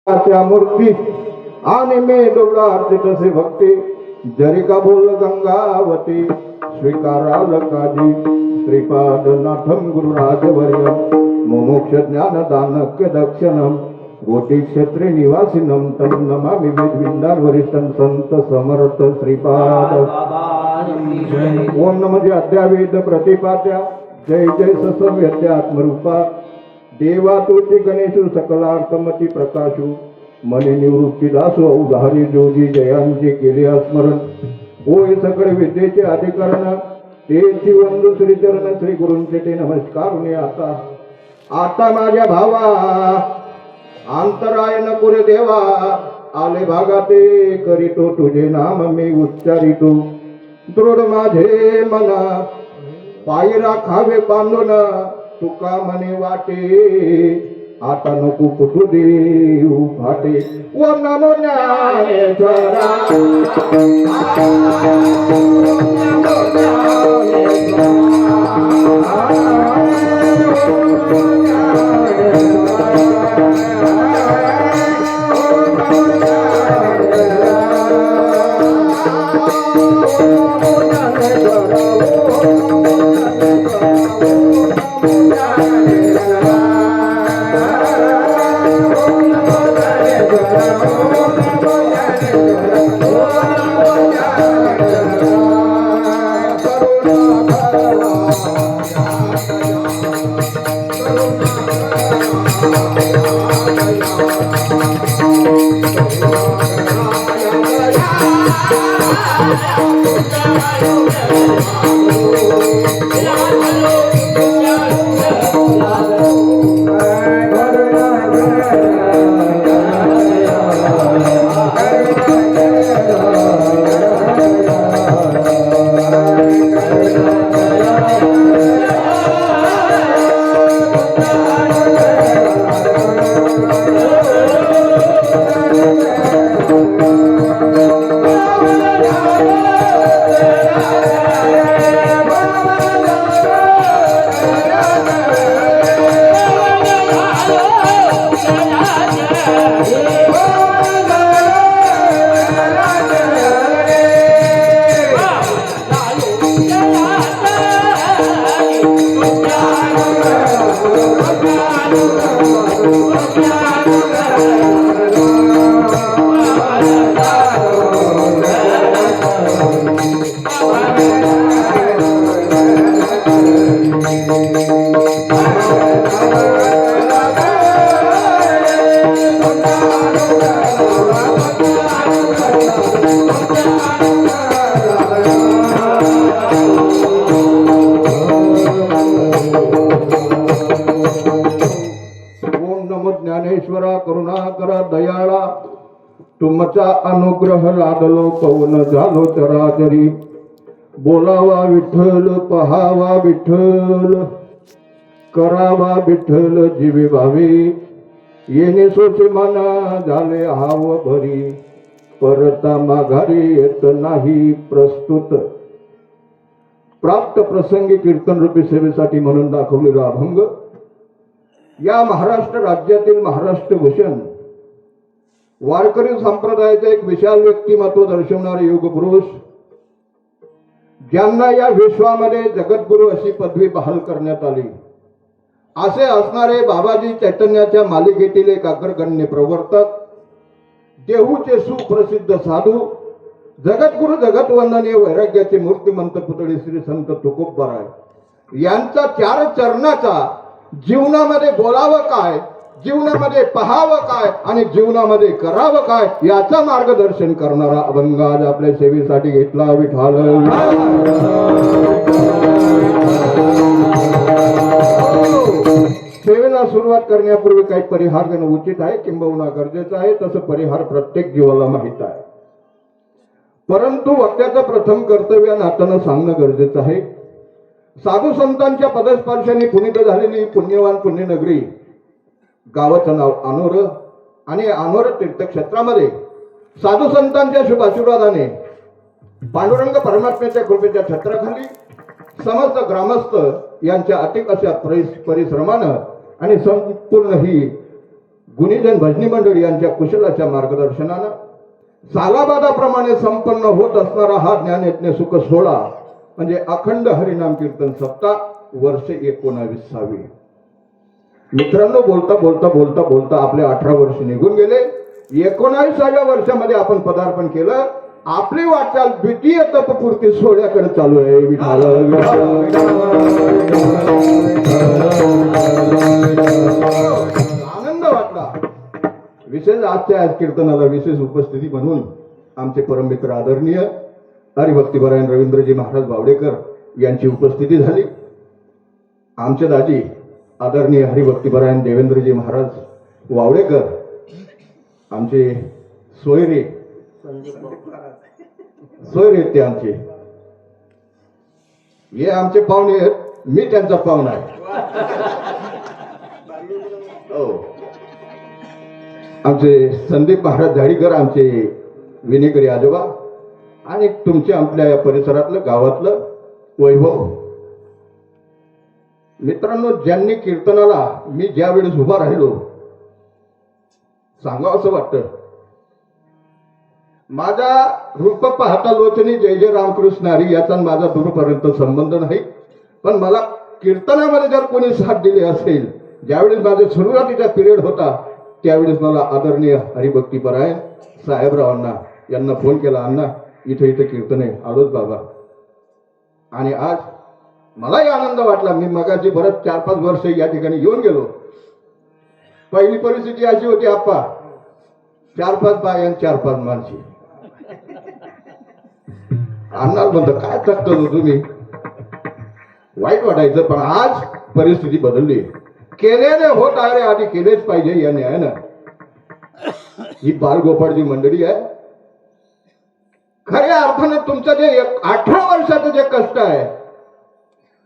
त्या मूर्ती आणि मे डोळार्चे तसे भक्ती जरी का बोल गंगावती स्वीकाराल काजी श्रीपाद नाथम गुरुराजवर्य मोमोक्ष ज्ञान दानक्य दक्षिणम गोटी क्षेत्रे निवासिनम तम नमामि वेदविंदार वरिष्ठं संत समर्थ श्रीपाद ओम नमः अद्यावेद प्रतिपाद्या जय जय ससव्यत्य आत्मरूपा देवा तुझी गणेशु सकलार्थमती प्रकाशु मने निवृत्ती दासो उदाहरी जोजी जयांचे केले स्मरण होय सकळ विद्येचे अधिकरण तेची वंदू श्री चरण श्री गुरूंचे ते नमस्कार आता आता माझ्या भावा अंतराय नको रे देवा आले भागाते करीतो तुझे नाम मी उच्चारितो दृढ माझे मना पायरा खावे बांधून तुका मने वाटे आता नको कुठू देऊ फाटे व नमो ज्ञानेश्वरा ज्ञानेश्वरा करुणाकरा दयाळा तुमचा अनुग्रह लादलो पवन झालो चराचरी बोलावा विठ्ठल पहावा विठ्ठल करावा विठ्ठल जीवे भावे येणे सोचे मना झाले हाव भरी परता माघारी येत नाही प्रस्तुत प्राप्त प्रसंगी कीर्तन रूपी सेवेसाठी म्हणून दाखवलेला अभंग या महाराष्ट्र राज्यातील महाराष्ट्र भूषण वारकरी संप्रदायाचे एक विशाल व्यक्तिमत्व दर्शवणारे युग पुरुष ज्यांना या विश्वामध्ये जगद्गुरु अशी पदवी बहाल करण्यात आली असे असणारे बाबाजी चैतन्याच्या मालिकेतील एक अग्रगण्य प्रवर्तक देहूचे सुप्रसिद्ध साधू जगद्गुरु जगतवंदनीय वैराग्याचे मूर्तिमंत पुतळे श्री संत तुकोबराय यांचा चार चरणाचा जीवनामध्ये बोलावं काय जीवनामध्ये पहावं काय आणि जीवनामध्ये करावं काय याचा मार्गदर्शन करणारा अभंग आज आपल्या सेवेसाठी घेतला विठाल सेवेला सुरुवात करण्यापूर्वी काही परिहार देणं उचित आहे किंबहुना गरजेचं आहे तसं परिहार प्रत्येक जीवाला माहित आहे परंतु वक्त्याचं प्रथम कर्तव्य नात्यानं सांगणं गरजेचं आहे साधू संतांच्या पदस्पर्शाने पुनीत झालेली पुण्यवान पुण्यनगरी गावाचं नाव अनोर आणि अनोर तीर्थक्षेत्रामध्ये साधू संतांच्या शुभ आशीर्वादाने पांडुरंग परमात्म्याच्या कृपेच्या छत्राखाली समस्त ग्रामस्थ यांच्या अतिक अशा परिश्रमानं आणि संपूर्ण ही गुणीजन भजनी मंडळी यांच्या कुशलाच्या मार्गदर्शनानं सालाबादाप्रमाणे संपन्न होत असणारा हा ज्ञानयज्ञ सुख सोहळा म्हणजे अखंड हरिनाम कीर्तन सप्ताह वर्ष 19वी. मित्रांनो, बोलता बोलता बोलता बोलता आपले 18 वर्ष निघून गेले. 19व्या वर्षामध्ये आपण पदार्पण केलं. आपली वाटचाल द्वितीय तपपूर्ती सोहळ्याकडे चालू आहे. विठाल आनंद वाटला. विशेष आजच्या कीर्तनाला विशेष उपस्थिती म्हणून आमचे परममित्र आदरणीय हरिभक्तीपरायण रवींद्रजी महाराज बावडेकर यांची उपस्थिती झाली. आमचे दाजी आदरणीय हरिभक्तीपरायण देवेंद्रजी महाराज वावडेकर, आमचे सोयरे ते आमचे, हे आमचे पाहुणे आहेत. मी त्यांचा पाहुणा आहे. हो, आमचे संदीप महाराज झाडीकर, आमचे विनेकरी आजोबा, आणि तुमचे आपल्या या परिसरातलं गावातलं वैभव. मित्रांनो, ज्यांनी कीर्तनाला मी ज्या वेळेस उभा राहिलो, सांगावं असं वाटतं, माझा रूप पाहता लोचनी जय जय रामकृष्ण हरी याचा माझा दूरपर्यंत संबंध नाही. पण मला कीर्तनामध्ये जर कोणी साथ दिली असेल, ज्यावेळेस माझा सुरुवातीचा पिरियड होता, त्यावेळेस मला आदरणीय हरिभक्तीपरायण साहेबरावांना यांना फोन केला, अण्णा इथे कीर्तन आहे, आलोच बाबा. आणि आज मलाही आनंद वाटला. मी मगाची बरंच 4-5 वर्ष या ठिकाणी येऊन गेलो. पहिली परिस्थिती अशी होती, आप्पा 4-5 बाय आणि 4-5 माणशी. अण्णा म्हणतो काय थकतो तुम्ही, वाईट वाटायचं. पण आज परिस्थिती बदलली. केलेले होत आहे, आधी केलेच पाहिजे या न्यायानं. ही बालगोपाळची मंडळी आहे. खऱ्या अर्थानं तुमचं जे 18 वर्षाचं जे कष्ट आहे,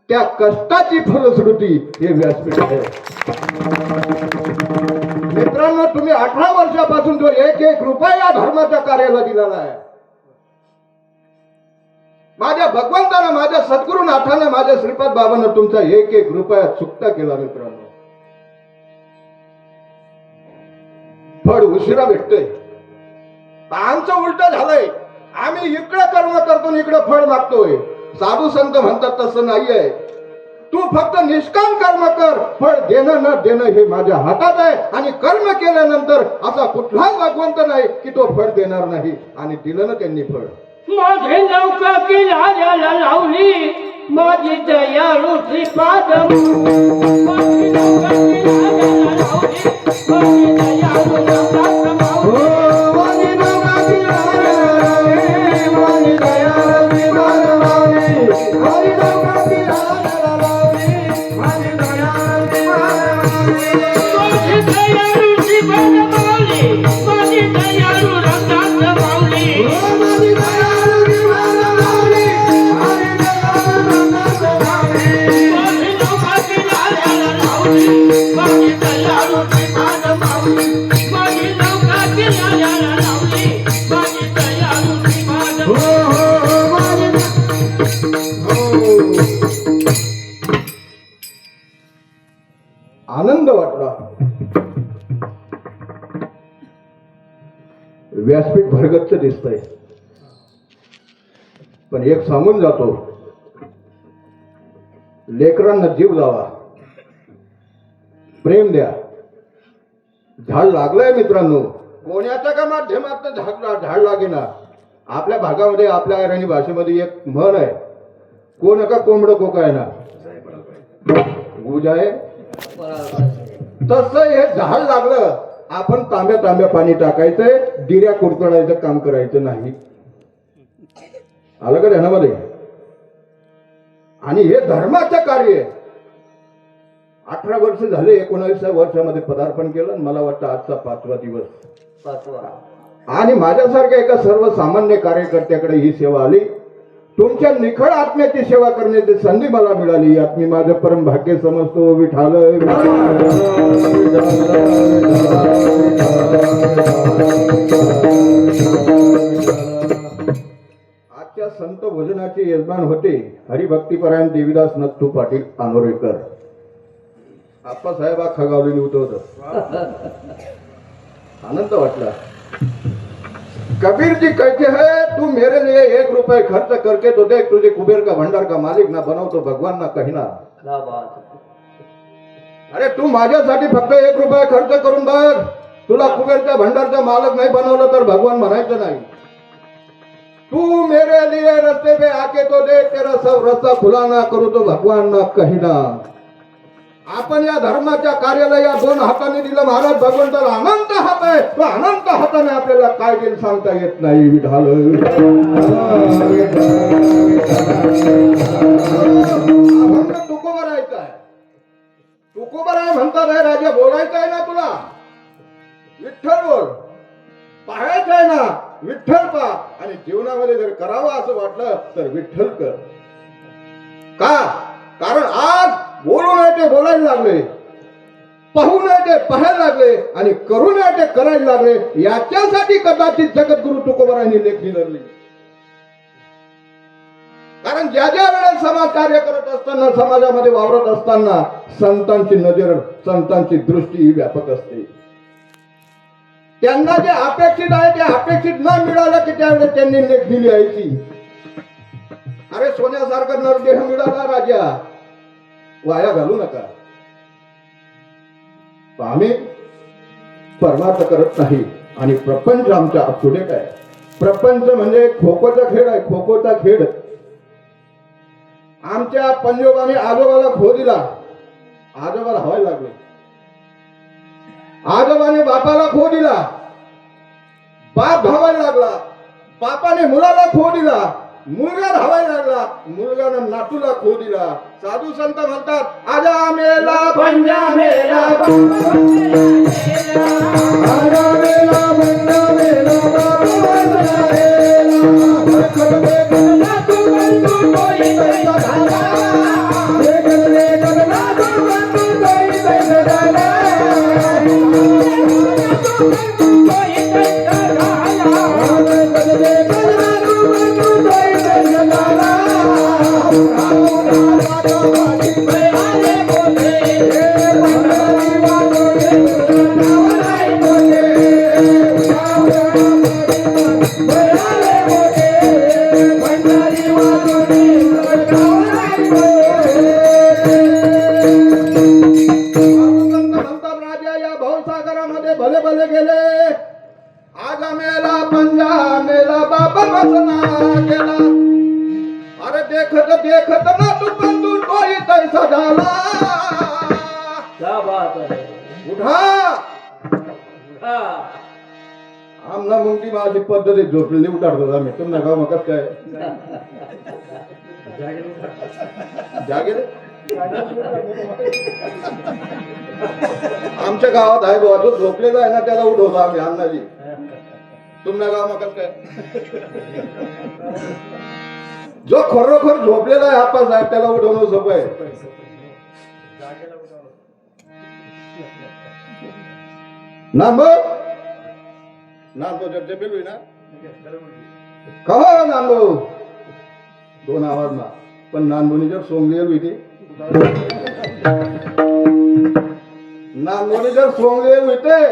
त्या कष्टाची फलश्रुती हे व्यासपीठ आहे. मित्रांनो, तुम्ही 18 वर्षापासून जो 1-1 रुपया या धर्माच्या कार्याला दिलेला आहे, माझ्या भगवंतानं, माझ्या सद्गुरुनाथानं, माझ्या श्रीपाद बाबांना तुमचा 1-1 रुपया चुकता केला. मित्रांनो, फळ उशिरा भेटतंय. आमचं उलट झालंय. आम्ही इकडं कर्म करतो, इकडं फळ मागतोय. साधू संत म्हणतात तसं नाहीये. तू फक्त निष्काम कर्म कर, फळ देणं न देणं हे माझ्या हातात आहे. आणि कर्म केल्यानंतर असा कुठलाच भगवंत नाही की तो फळ देणार नाही. आणि दिलं ना त्यांनी फळ. माझे नौका किनाऱ्याला लावली, माझी दयाळू श्रीपाद. माझी नौका किनाऱ्याला लावली, माझी दयाळू नौका माऊली. माझी नौका किनाऱ्याला लावली, माझी दयाळू श्रीपाद माऊली. माझी नौका किनाऱ्याला लावली, माझी दयाळू श्रीपाद माऊली. माझी दयाळू श्रीपाद माऊली, माझी दयाळू रंगात माऊली. माझी आनंद वाटला. व्यासपीठ भरगच्च दिसतंय. पण एक सांगून जातो, लेकरांना जीव लावा, प्रेम द्या. झाड लागलंय मित्रांनो, कोण्याच्या का माध्यमात झाड लागेना. आपल्या भागामध्ये, आपल्या अहिराणी भाषेमध्ये एक म्हण आहे, कोण का कोंबड कोकाय ना गुज आहे. तसं हे झाड लागलं, आपण तांब्या पाणी टाकायचंय, दिऱ्या कुरतडायचं काम करायचं नाही. आलं का ध्यानामध्ये. आणि हे धर्माचं कार्य. 18 वर्ष झाले, 19व्या वर्षामध्ये पदार्पण केलं. मला वाटतं आजचा 5वा दिवस. आणि माझ्यासारख्या एका सर्वसामान्य कार्यकर्त्याकडे ही सेवा आली. तुमच्या निखळ आत्म्याची सेवा करण्याची संधी मला मिळाली, यात मी माझं परम भाग्य समजतो. विठाल. आजच्या संत भोजनाचे यजमान होते हरिभक्तीपरायण देवीदास नत्थू पाटील आनोरेकर. आप्पासाहेब खगावलेली होतं. आनंद वाटला. कबीर जी कहते हैं तू मेरे लिए 1 रुपए खर्च करके तो देख, तुझे कुबेर का भंडार का मालिक ना बनवतो भगवान ना कहिना. क्या बात. अरे तू माझ्यासाठी फक्त 1 रुपया खर्च करून बघ, तुला कुबेरच्या भंडारचा मालक नाही बनवलं तर भगवान म्हणायचं नाही. तू मेरे लिए रस्ते पे आके तो देख, तेरा सब रस्ता खुला ना करू तो भगवान ना कहिना. आपण या धर्माच्या कार्याला या 2 हाताने दिलं महाराज. भगवंताला अनंत हात आहे, तो अनंत हाताने आपल्याला काय देईल सांगता येत नाही. विठाल अभंग तुकोबर राहायचं आहे. तुकोबर आहे म्हणतात आहे राजा, बोलायचं आहे ना तुला, विठ्ठल बोल. पाहायचं आहे ना, विठ्ठल पा. आणि जीवनामध्ये जर करावं असं वाटलं तर विठ्ठल कर. का? कारण आज बोलू नये ते बोलायला लागले, पाहू नये ते पाहायला लागले आणि करू नये ते करायला लागले. याच्यासाठी कदाचित जगद्गुरु तुकोबारांनी लेखणी धरली. कारण ज्या ज्या वेळेस समाज कार्य करत असताना, समाजामध्ये वावरत असताना संतांची नजर, संतांची दृष्टी ही व्यापक असते. त्यांना जे अपेक्षित आहे ते अपेक्षित न मिळालं की त्यावेळेस त्यांनी लेखणी लिहायची. अरे सोन्यासारखा नरदेह मिळाला राजा, वाया घालू नका. आम्ही परमार्थ करत नाही आणि प्रपंच आमच्या सुडेक आहे. प्रपंच म्हणजे खो-खोचा खेळ आहे, खो-खोचा खेळ. आमच्या पंजोबाने आजोबाला खो दिला, आजोबाला हवायला लागले. आजोबाने बापाला खो दिला, बाप धावायला लागला. बापाने मुलाला खो दिला, मुलगा धावायला लागला. मुलगानं नातूला खो दिला. साधू संत म्हणतात आजा मेला पंजा मेला, आजा मेला पंजा मेला, भले भले गेले. आजा मेला पंजा मेला, बाबा बसना गेला. अरे देखत देखत ना तू बंधू तोही तैसा झाला. क्या बात है. उठा. उठा. आमना मुंगी माझी पद्धती झोपलेली उठाडतो आम्ही. तुम्हाला गाव मग काय जागे आमच्या गावात आहे बाबा, जो झोपलेला आहे ना त्याला उठवतो आम्ही अन्नाजी. तुमच्या गाव मग काय जो खरोखर झोपलेला आहे आप्पा साहेब त्याला उठवणं सोपं आहे. नांबो नांबो जर पेलू ना कहो नांबो 2 आवाज ना. पण नानबोनी जर सोंगली होती, नानबोनी जर सोंगली होते,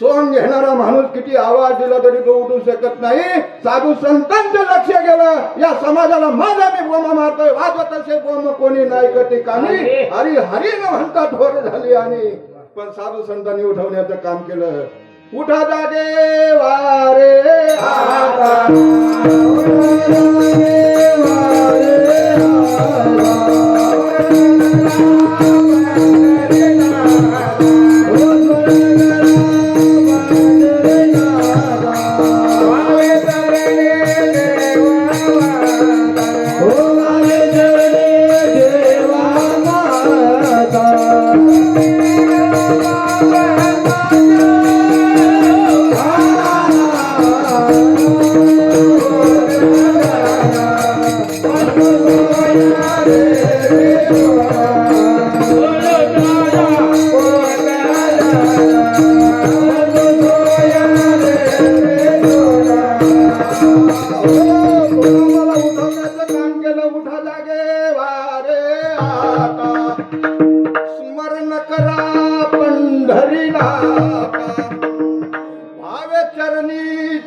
सोंग घेणारा माणूस किती आवाज दिला तरी तो उठू शकत नाही. साधू संतांचं लक्ष गेलं, या समाजाला माझा मी बोमा मारतोय, वाजवत असे बोम कोणी नाही कधी कानी. हरी हरी न म्हणता थोर झाली. आणि पण साधू संतांनी उठवण्याचं काम केलं. उठा जागे वारे आता,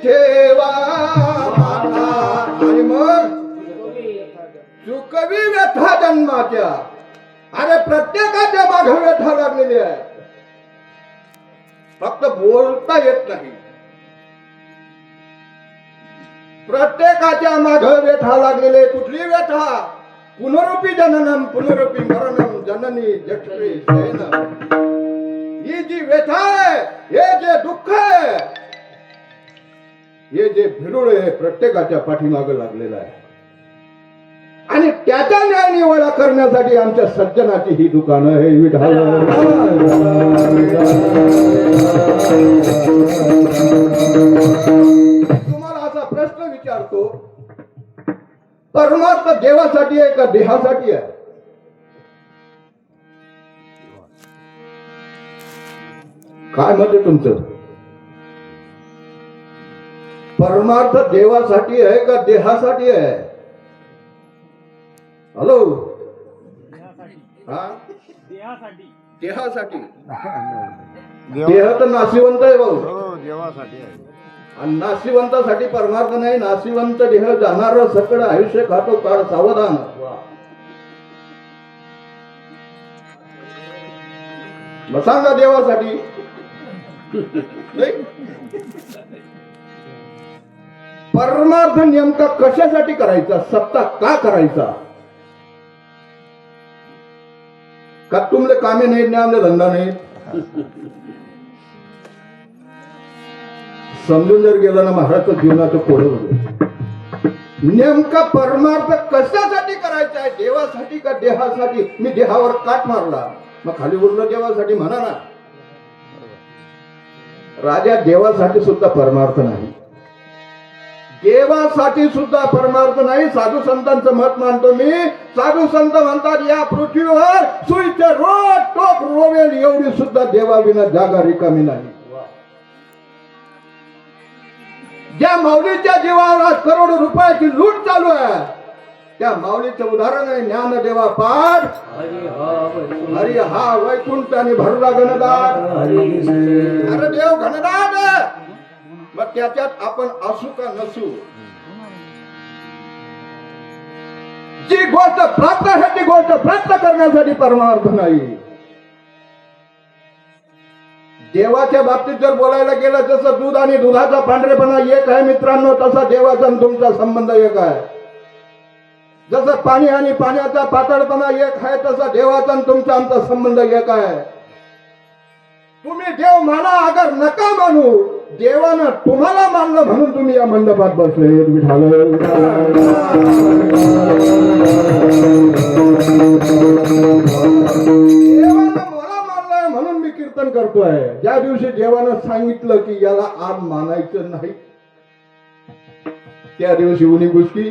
ठेवा माता. आणि मग चुकवी व्यथा जन्माच्या. अरे प्रत्येकाच्या मागे व्यथा लागलेली आहे, फक्त बोलता येत नाही. प्रत्येकाच्या मागे व्यथा लागलेले. कुठली व्यथा? पुनरुपी जननम पुनरुपी मरणम जननी जठरे शयनम. ही जी व्यथा आहे, हे जे दुःख आहे, हे जे भिरुळ आहे, प्रत्येकाच्या पाठीमागे लागलेलं आहे. आणि त्याचा न्याय निवाडा करण्यासाठी आमच्या सज्जनाची ही दुकानं आहे. विठाल तुम्हाला असा प्रश्न विचारतो, परमार्थ देवासाठी आहे का देहासाठी आहे? काय मत आहे तुमचं? परमार्थ देवासाठी आहे का देहासाठी आहे? हॅलो, हा, देहासाठी. देह तर नाशिवंत आहे भाऊ. देवासाठी आहे. आणि नाशिवंतासाठी परमार्थ नाही. नाशिवंत देह जाणार सकड आयुष्य खातो काळ सावधान. मग सांगा देवासाठी नाही? परमार्थ नेमका कशासाठी करायचा? सत्ता का करायचा? का तुमले कामे नाहीत, आमले धंदा नाही? समजून जर गेला ना महाराजचं जीवनाचं कोडं होतं. नेमका परमार्थ कशासाठी करायचा आहे? देवासाठी का देहासाठी? मी देहावर काट मारला, मग खाली उरलं देवासाठी म्हणा ना. राजा देवासाठी सुद्धा परमार्थ नाही, देवासाठी सुद्धा परमार्थ नाही. साधू संतांचं मत मानतो मी. साधू संत म्हणतात या पृथ्वीवर सुईचे रोज टोक रोवेल एवढी सुद्धा देवाविना जागा रिकामी नाही. ज्या माऊलीच्या जीवावर आज करोडो रुपयाची लूट चालू आहे, त्या माऊलीचं उदाहरण आहे ज्ञानदेवा पाठ. हरी हा वैकुंठ आणि भरला घनदाट. अरे देव घनदाट आहे, मग त्याच्यात आपण असू का नसू, जी गोष्ट प्राप्त आहे ती गोष्ट प्राप्त करण्यासाठी परमार्थ नाही. देवाच्या बाबतीत जर बोलायला गेलं, जसं दूध आणि दुधाचा पांढरेपणा एक आहे मित्रांनो, तसा देवाचा आणि तुमचा संबंध एक आहे. जसं पाणी आणि पाण्याचा पातळपणा एक आहे, तसा देवाचा आणि तुमचा आमचा संबंध एक आहे. तुम्ही देव माना अगर नका मानू, देवानं तुम्हाला मानलं म्हणून तुम्ही या मंडपात बसले. विठाल देवानं मला मानलंय म्हणून मी कीर्तन करतोय. ज्या दिवशी देवानं सांगितलं की याला आज मानायचं नाही, त्या दिवशी उनी गुसकी.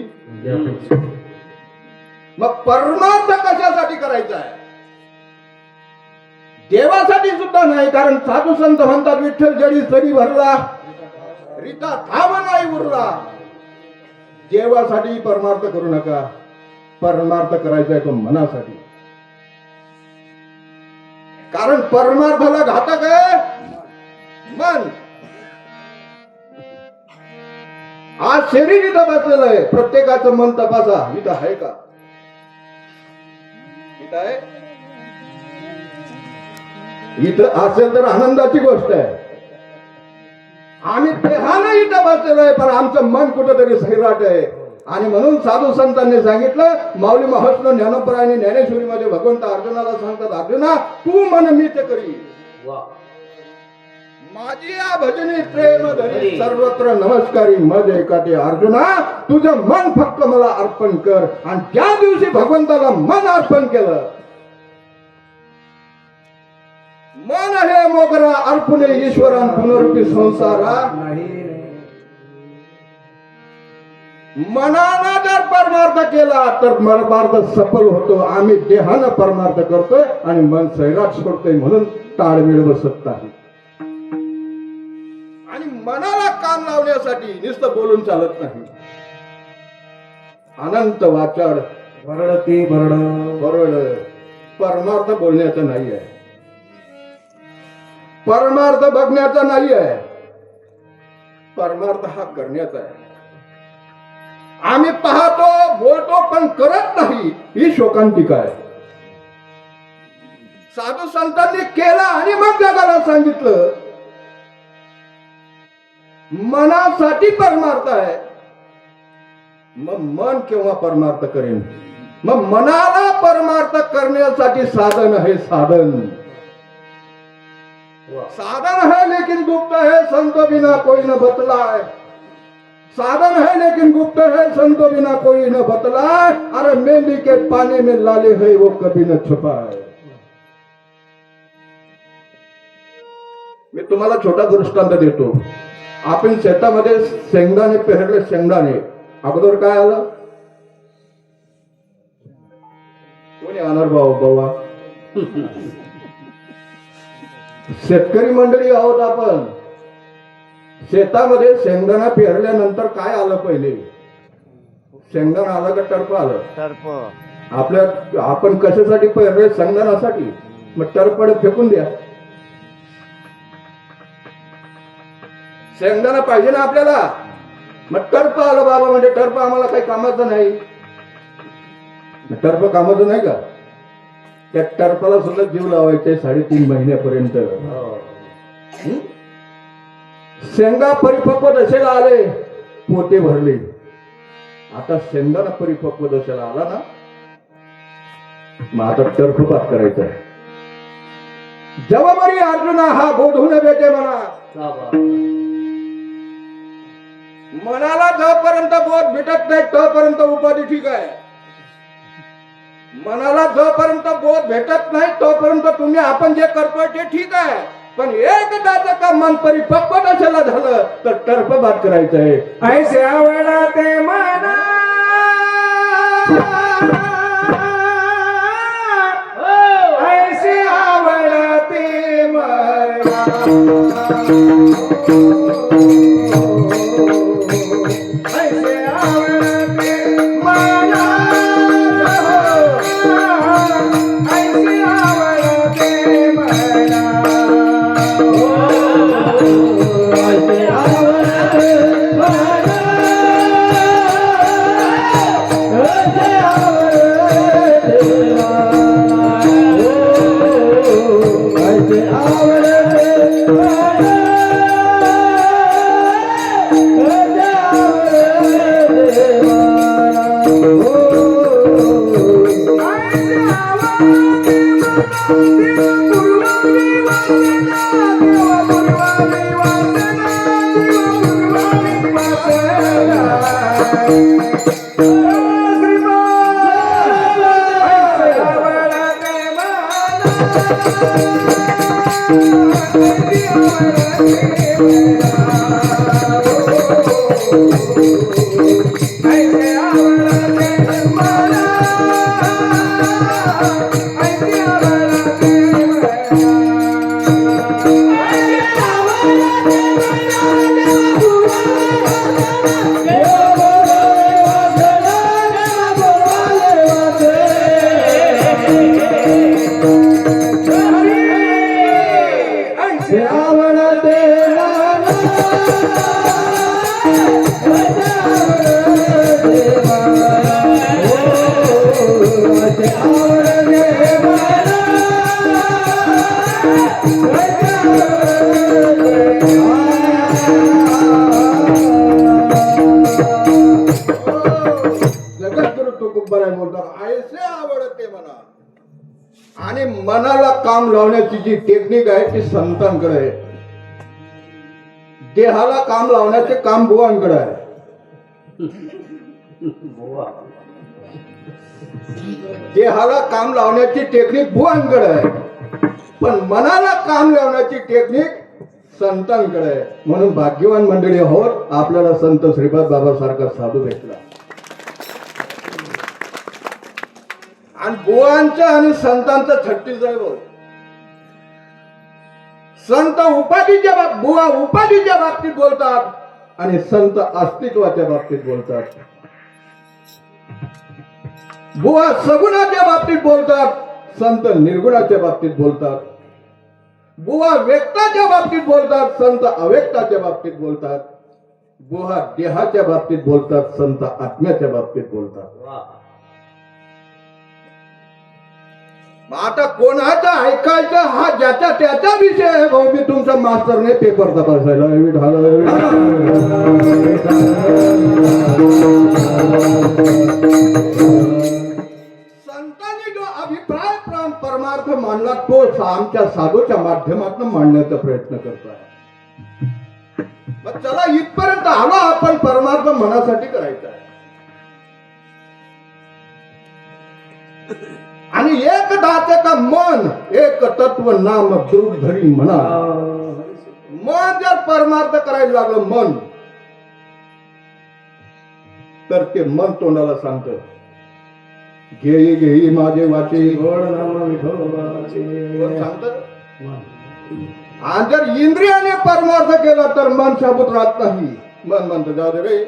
मग परमार्थ कशासाठी करायचा आहे? देवासाठी सुद्धा नाही. कारण साधू संत म्हणतात विठ्ठल जडी सरी भरला रीता थांब नाही उरला. देवासाठी परमार्थ करू नका. परमार्थ करायचा आहे तो मनासाठी. कारण परमार्थाला घातक आहे मन. आज शरीर इथं बसलेलं आहे, प्रत्येकाचं मन तपासा, इथं आहे का? इथं आहे? इथं असेल तर आनंदाची गोष्ट आहे. आम्ही देहानं इथं बसलेलो आहे, पण आमचं मन कुठेतरी सैराट आहे. आणि म्हणून साधू संतांनी सांगितलं, माऊली महत्व ज्ञानोपरायणी ज्ञानेश्वरीमध्ये भगवंत अर्जुनाला सांगतात, अर्जुना तू मन मीच करी, माझी या भजनी प्रेम धरी सर्वत्र नमस्कारी मज एकाटे. अर्जुना तुझं मन फक्त मला अर्पण कर. आणि त्या दिवशी भगवंताला मन अर्पण केलं. मन हे मोगरा अर्पुणे ईश्वरान पुनरुपी संसारा. मनानं जर परमार्थ केला तर परमार्थ सफल होतो. आम्ही देहानं परमार्थ करतोय आणि मन सैराट सोडतोय, म्हणून ताळमेळ बसत नाही. आणि मनाला काम लावण्यासाठी नुसतं बोलून चालत नाही. अनंत वाचाड वरडती बरोबर. परमार्थ बोलण्याचा नाही आहे, परमार्थ बघण्याचा नाही आहे. परमार्थ हा करण्याचा आहे. आम्ही पाहतो बोलतो पण करत नाही, ही शोकांतिका आहे. साधू संतांनी केलं आणि मग जगाला सांगितलं मनासाठी परमार्थ आहे. मग मन केव्हा परमार्थ करेन? मग मनाला परमार्थ करण्यासाठी साधन आहे. साधन है लेकिन गुप्त है, संतो बिना कोई न बतलाए. साधन है लेकिन गुप्त है, संतो बिना कोई न बतलाए. अरे मेंढी के पानी में लाले है वो कभी न छुपाए. मी तुम्हाला छोटा दृष्टांत देतो. आपण शेतामध्ये शेंगदाणे पेरले. शेंगदाणे अगोदर काय आलं? कोणी आणणार बाबा? शेतकरी मंडळी आहोत आपण. शेतामध्ये शेंगदाणा पेरल्यानंतर काय आलं? पहिले शेंगदाणा आला का टर्फ आलं? टर्फ. आपण कशासाठी पेरले? शेंगदाण्यासाठी. मग टर्फड फेकून द्या. शेंगदाणा पाहिजे ना आपल्याला. मग टर्फ आलं बाबा म्हणजे टर्फ आम्हाला काही कामाचं नाही. टर्फ कामाचं नाही का? त्या टर्फाला सुद्धा जीव लावायचे 3.5 महिन्यापर्यंत. शेंगा परिपक्व दशेला आले, पोते भरले. आता शेंगदाणा परिपक्व दशेला आला ना, मग आता टर्फ पास करायचा आहे. जेव्हा बरी अर्जुना हा बोधून भेटे म्हणा. क्या बात है. मनाला जोपर्यंत बोध भेटत नाही तोपर्यंत उपाधी ठीक आहे. मनाला जोपर्यंत बोध भेटत नाही तोपर्यंत तुम्ही आपण जे करतोय ते ठीक आहे. पण एकदाच का मन परिपक्व दशेला झालं तर टर्फ बाद करायचं आहे. ऐसे आवडा ते मना, ऐसे आवडा ते मना. आणि मनाला काम लावण्याची जी टेक्निक आहे ती संतांकडे आहे. देहाला काम लावण्याचे काम बुवांकडे आहे. देहाला काम लावण्याची टेक्निक बुवांकडे आहे, पण मनाला काम लावण्याची टेक्निक संतांकडे आहे. म्हणून भाग्यवान मंडळी आहोत, आपल्याला संत श्रीपाद बाबासारखा साधू भेटला. आणि बुवांचं आणि संतांचं 36 आहे बोल. संत उपाधीच्या बुवा उपाधीच्या बाबतीत बोलतात आणि संत अस्तित्वाच्या बाबतीत बोलतात. बुवा सगुणाच्या बाबतीत बोलतात, संत निर्गुणाच्या बाबतीत बोलतात. बुवा व्यक्ताच्या बाबतीत बोलतात, संत अव्यक्ताच्या बाबतीत बोलतात. बुवा देहाच्या बाबतीत बोलतात, संत आत्म्याच्या बाबतीत बोलतात. वा मग आता कोणाचा ऐकायचं हा ज्याचा त्याचा विषय आहे. भाऊ मी तुमचा मास्तरने पेपर तपासायला संतांनी जो अभिप्राय परमार्थ मांडला तो आमच्या साधूच्या माध्यमातून मांडण्याचा प्रयत्न करतो आहे. मग चला इथपर्यंत आलो आपण. परमार्थ मनासाठी करायचा आहे आणि एक दाते का मन एक तत्व नाम दृढ धरी म्हणा. मन जर परमार्थ करायला लागलं मन तर ते मन तोंडाला सांगतं घेई घेई माझे वाचे गोड नाम विठोबाचे. सांगत. आणि जर इंद्रियाने परमार्थ केला तर मन शाबूत राहत नाही. मन म्हणतं जाऊ दे रे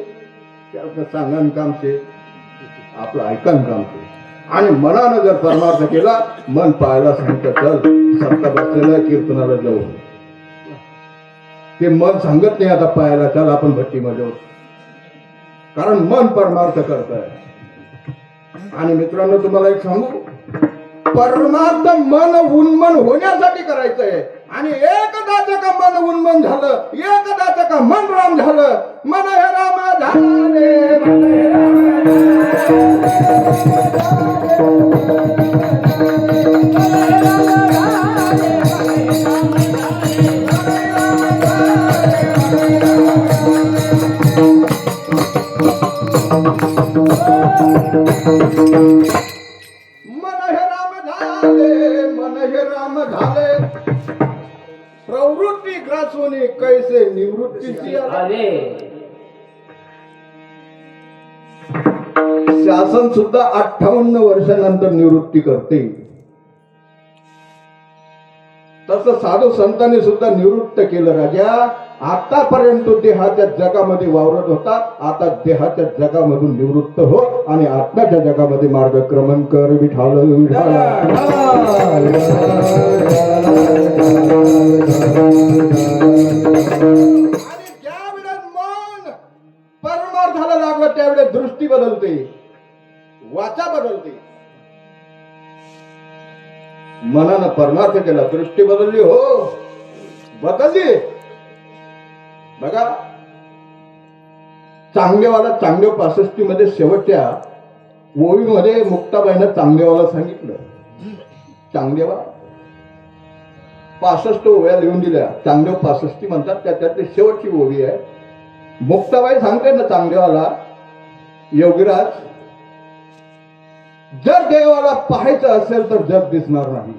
त्याचं सांगण काम छे आपलं ऐकन काम छे. आणि मनानं जर परमार्थ केला मन पाहायला सांगतं चल सत्ता बसलेला कीर्तनाला जाऊ. ते मन सांगत नाही आता पाहायला चल आपण भट्टीमध्ये जाऊ. कारण मन परमार्थ करत आहे. आणि मित्रांनो तुम्हाला एक सांगू परमार्थ मन उन्मन होण्यासाठी करायचं आहे. आणि एकदाच का मन उन्मन झालं एकदाच का मन राम झालं. मन हे राम झाले मन हे राम मन हे राम झाले. प्रवृत्ती ग्रासून कैसे निवृत्तीची आले शासन सुद्धा 58 वर्षानंतर निवृत्ती करते. तसं साधू संतांनी सुद्धा निवृत्त केलं. राजा आतापर्यंत देहाच्या जगामध्ये वावरत होता आता देहाच्या जगामधून निवृत्त हो आणि आत्म्याच्या जगामध्ये मार्गक्रमण कर. विठाल विठाल. आणि ज्या वेळेस मन परमार्थाला लागलं त्यावेळेस दृष्टी बदलते वाचा बदलते. मनानं परमार्थ केला दृष्टी बदलली हो बदलली. बघा चांगदेवाला चांगदेव 65 मध्ये शेवटच्या ओवीमध्ये मुक्ताबाईनं चांगदेवाला सांगितलं चांगदेवा 65 ओव्या लिहून दिल्या. चांगदेव 65 म्हणतात त्याच्यातली शेवटची ओवी आहे. मुक्ताबाई सांगते ना चांगदेवाला योगीराज जर देवाला पाहायचं असेल तर जग दिसणार नाही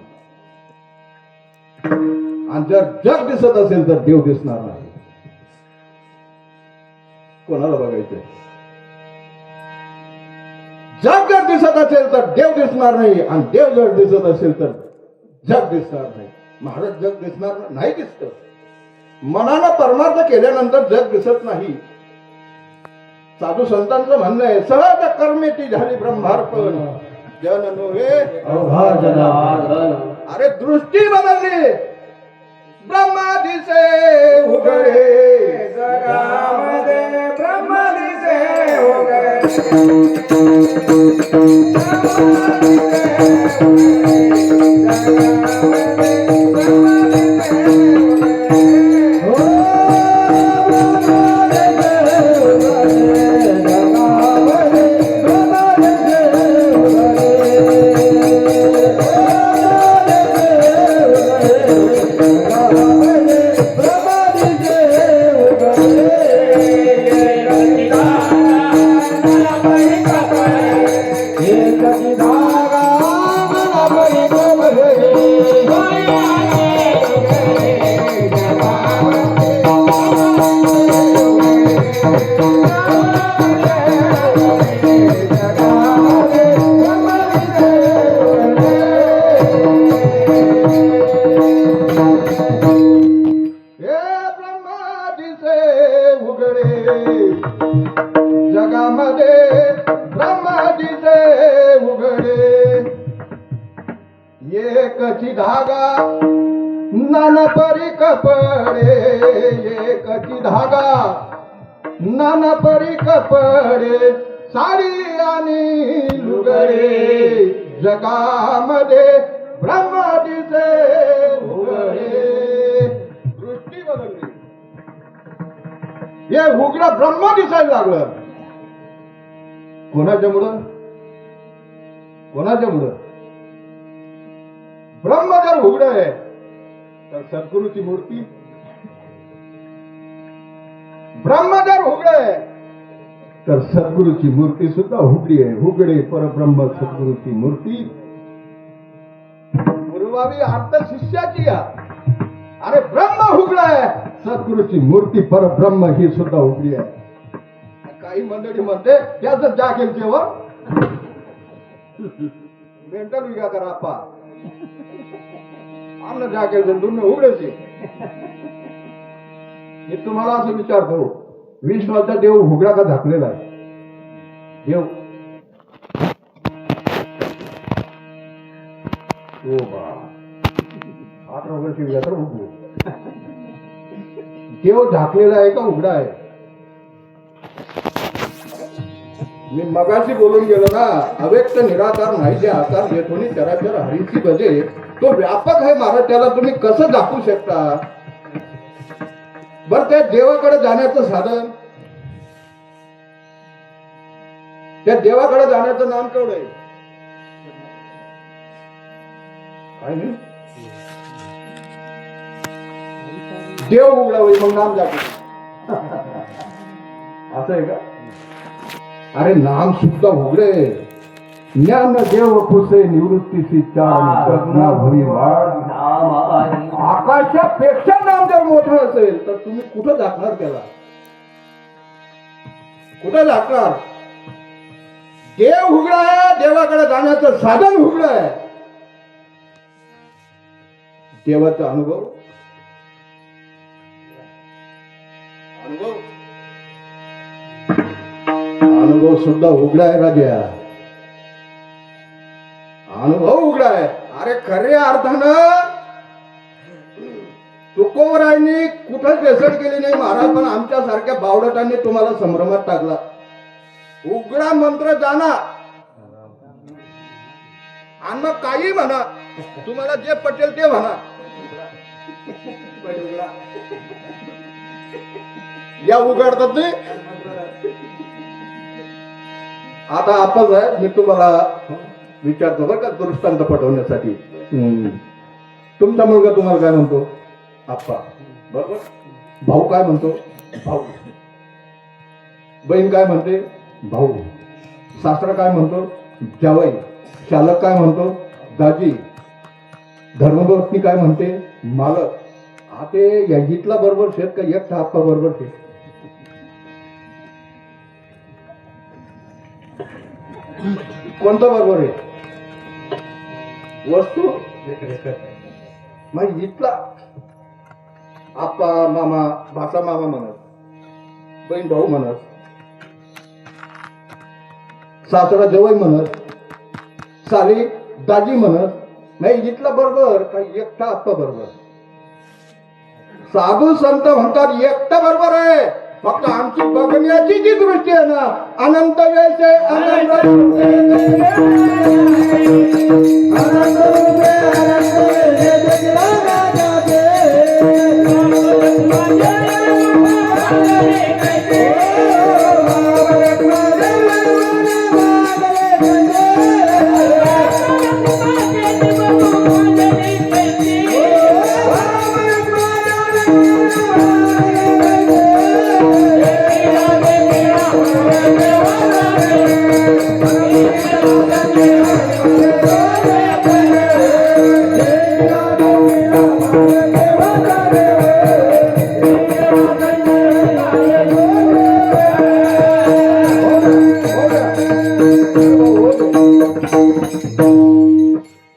आणि जर जग दिसत असेल तर देव दिसणार नाही. कोणाला बघायचंय? जग जर दिसत असेल तर देव दिसणार नाही आणि देव जर दिसत असेल तर जग दिसणार नाही. महाराज जग दिसणार नाही दिसत. मनानं परमार्थ केल्यानंतर जग दिसत नाही. साधू संतांचं म्हणणं आहे सहज कर्मेची झाली ब्रह्मार्पण जन नव्हे अवघा जनार्दन. अरे दृष्टी बदलली ब्रह्मा दिसे उघडे जगामध्ये ब्रह्म दिसे उघडे. एकची धागा नाना परी कपडे एकची धागा नाना परी कपडे साडी आणि लुगडे जगामध्ये ब्रह्म दिसे उघडे. दृष्टी बदलली. हे उघडं ब्रह्म दिसायला लागलं. कोणाच्यामुळं? कोणाच्यामुळं? ब्रह्म जर उघड आहे तर सद्गुरूची मूर्ती. ब्रह्म जर उघड आहे तर सद्गुरूची मूर्ती सुद्धा उघडी आहे. उघडे परब्रह्म सद्गुरूची मूर्ती पूर्वावी अर्थ शिष्याची या. अरे ब्रह्म उघड आहे, सद्गुरूची मूर्ती परब्रह्म ही सुद्धा उघडी आहे. काही मंडळी म्हणते त्याच जागेल जेव्हा मेंटल विगा करा आप्पा आमना जागेल तुम्ही उघडेचे. मी तुम्हाला असं विचारतो, विश्वाचा देव उघडा का झाकलेला आहे? देव ओ बा 18 वर्ष विगा तर उघडू. देव झाकलेला आहे का उघडा आहे? मी मगाशी बोलून गेलो ना, अव्यक्त निराकार नाही जे आकार घेतो नि चराचर हरीची भजे, तो व्यापक आहे महाराज. त्याला तुम्ही कसं दाखवू शकता? बर त्या देवाकडे जाण्याचं साधन, त्या देवाकडे जाण्याचं नाम केवढं आहे? काय नाही? देव उघडा होईल मग नाम जाते असं आहे का? अरे नाम सुद्धा उघडे. ज्ञान देव खुसे निवृत्तीची चार भरी वाढ. आकाशापेक्षा नाम जर मोठं असेल तर तुम्ही कुठं दाखणार त्याला? कुठं दाखणार? देव उघडा आहे, देवाकडे जाण्याचं साधन उघडं आहे. देवाचा अनुभव अनुभव सुद्धा उघडा आहे राजा. अनुभव उघडा आहे. अरे खऱ्या अर्थानं तुकोबरायांनी कुठं बेसड केली नाही महाराज, पण आमच्या सारख्या बावडटांनी तुम्हाला संभ्रमात टाकला. उघडा मंत्र जाणा आणि मग काही म्हणा, तुम्हाला जे पटेल ते म्हणा. या उघडतात नाही. आता आपण मी तुम्हाला विचारतो बरं का दृष्टांत पटवण्यासाठी. तुमचा मुलगा तुम्हाला काय म्हणतो? आप्पा. बरोबर. भाऊ काय म्हणतो? भाऊ. बहीण काय म्हणते? भाऊ. सासरा काय म्हणतो? जावई. चालक काय म्हणतो? दाजी. धर्मपत्नी काय म्हणते? मालक. आता या इथला बरोबर शेत का एकटा आप्पा बरोबर शेत? कोणतं बरोबर आहे? वस्तू मग इथला आप्पा मामा, भाचा मामा म्हणत, बहीण भाऊ म्हणत, सासरा जवळ म्हणत, साली दाजी म्हणत. नाही इथला बरोबर का एकटा आप्पा बरोबर? साधू संत म्हणतात एकटा बरोबर आहे, फक्त आमची बघण्याची जी दृष्टी आहे ना, अनंत वेळचे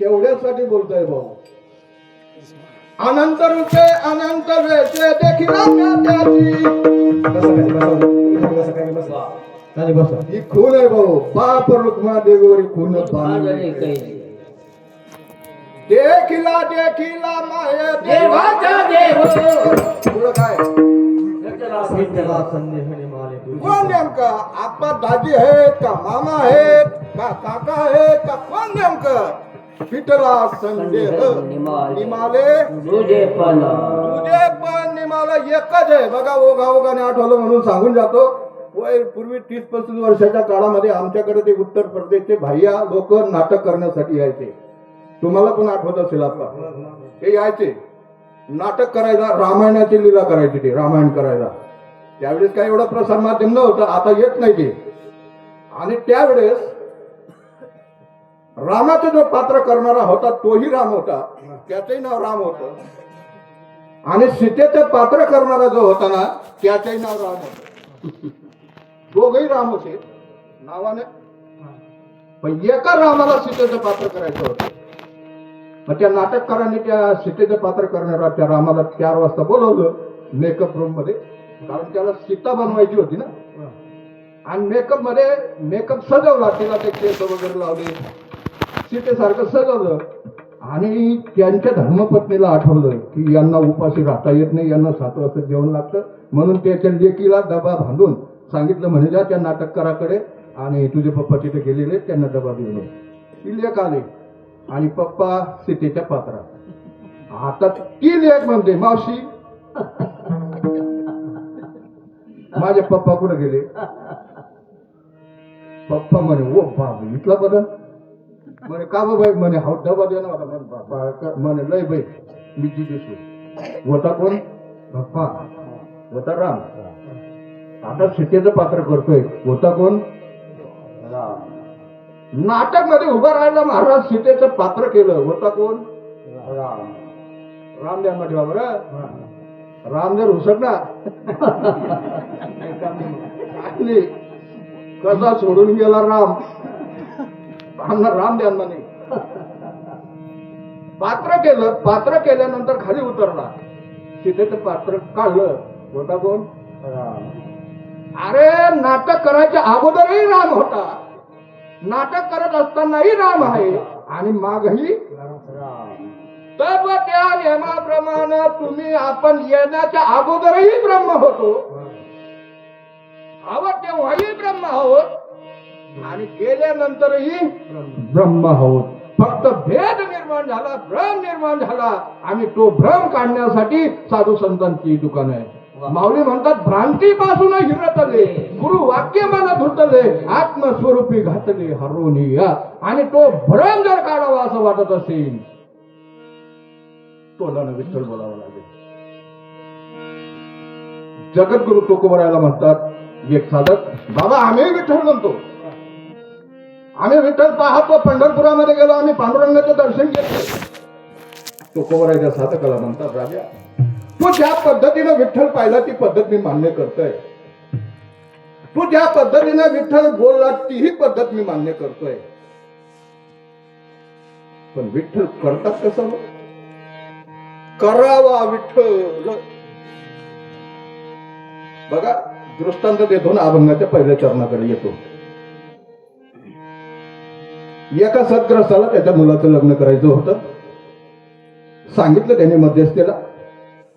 तेवढ्यासाठी बोलतोय भाऊ. अनंत रूपे अनंत वेळचे देखील ही खून आहे भाऊ. बाप रुक्मा देवरी खून देखिला देखिला माय देवाचा देव. पुढं काय? विठ्ठला संदेहने माले कोण नेमकं आप्पा दाजी आहेत का मामा आहेत का काका आहेत का कोण नेमकं विठ्ठला संदेह निमाले तुझे पण तुझे पण निमाला एकच आहे बघा ओघाने आठवलं म्हणून सांगून जातो वय पूर्वी 30-35 वर्षाच्या काळामध्ये आमच्याकडे ते उत्तर प्रदेशचे भैया लोक नाटक करण्यासाठी यायचे तुम्हाला पण आठवत असेल आप्पा ते यायचे नाटक करायला रामायणाची लीला करायची ते रामायण करायला त्यावेळेस काही एवढं प्रसार माध्यम नव्हतं आता येत नाही ते आणि त्यावेळेस रामाचं जो पात्र करणारा होता तोही राम होता त्याचंही नाव राम होतं आणि सीतेचं पात्र करणारा जो होता ना त्याचंही नाव राम होतं दोघही राम होते नावाने पण एका रामाला सीतेचं पात्र करायचं होतं मग त्या नाटककारांनी त्या सीतेचं पात्र करणारा त्या रामाला 4 वाजता बोलवलं मेकअप रूम मध्ये कारण त्याला सीता बनवायची होती ना आणि मेकअप सजवला तिला ते केस वगैरे लावले सीतेसारखं सजवलं आणि त्यांच्या धर्मपत्नीला आठवलं की यांना उपाशी राहता येत नाही यांना 7 वाजता जेवण लागतं म्हणून त्याच्या लेकीला डबा बांधून सांगितलं म्हणे जा त्या नाटककाराकडे आणि तुझे पप्पा तिथे गेलेले त्यांना डबा देऊन ये. ती लेक आली आणि पप्पा सीतेच्या पात्रात आता ती लेक म्हणते मावशी माझे पप्पा कुठे गेले पप्पा म्हणे ओ बाबा इथला बदल म्हणे का बाई म्हणे हा डबा दे ना होता म्हणे लय बाई मी जी दिसू होता कोण पप्पा होता राम आता सीतेचं पात्र करतोय होता कोण नाटक मध्ये उभा राहायला महाराज सीतेचं पात्र केलं होता कोण राम द्या मध्ये बाबा राम जर उसडला कसा सोडून गेला राम राम द्या म्हणे पात्र केल्यानंतर खाली उतरला सीतेचं पात्र काढलं होता कोण अरे नाटक करायच्या अगोदरही राम होता नाटक करत असतानाही राम आहे आणि मागही तर त्या नियमाप्रमाणे तुम्ही आपण येण्याच्या अगोदरही ब्रह्म होतो आहोत तेव्हाही ब्रह्म आहोत आणि गेल्यानंतरही ब्रह्म आहोत फक्त भेद निर्माण झाला भ्रम निर्माण झाला आणि तो भ्रम काढण्यासाठी साधू संतांची दुकान आहे माऊली म्हणतात भ्रांतीपासून हिरतले गुरु वाक्य मला धुतले आत्मस्वरूपी घातले हरोनिया आणि तो भ्रम जर काढावा असं वाटत असेल तोंडानं विठ्ठल बोलावं लागेल जगद्गुरु तुकोबरायला म्हणतात एक साधक बाबा आम्ही विठ्ठल म्हणतो आम्ही विठ्ठल पाहतो पंढरपुरामध्ये गेलो आम्ही पांडुरंगाचं दर्शन घेतलं तुकोबरायच्या साधकाला म्हणतात राजा तू ज्या पद्धतीनं विठ्ठल पाहिला ती पद्धत मी मान्य करतोय तू ज्या पद्धतीनं विठ्ठल बोलला तीही पद्धत मी मान्य करतोय पण विठ्ठल करतात कसं करावा विठ्ठल बघा दृष्टांत देतो ना अभंगाच्या पहिल्या चरणाकडे येतो एका सद्ग्रस्ताला त्याच्या मुलाचं लग्न करायचं होतं सांगितलं त्याने मध्यस्थीला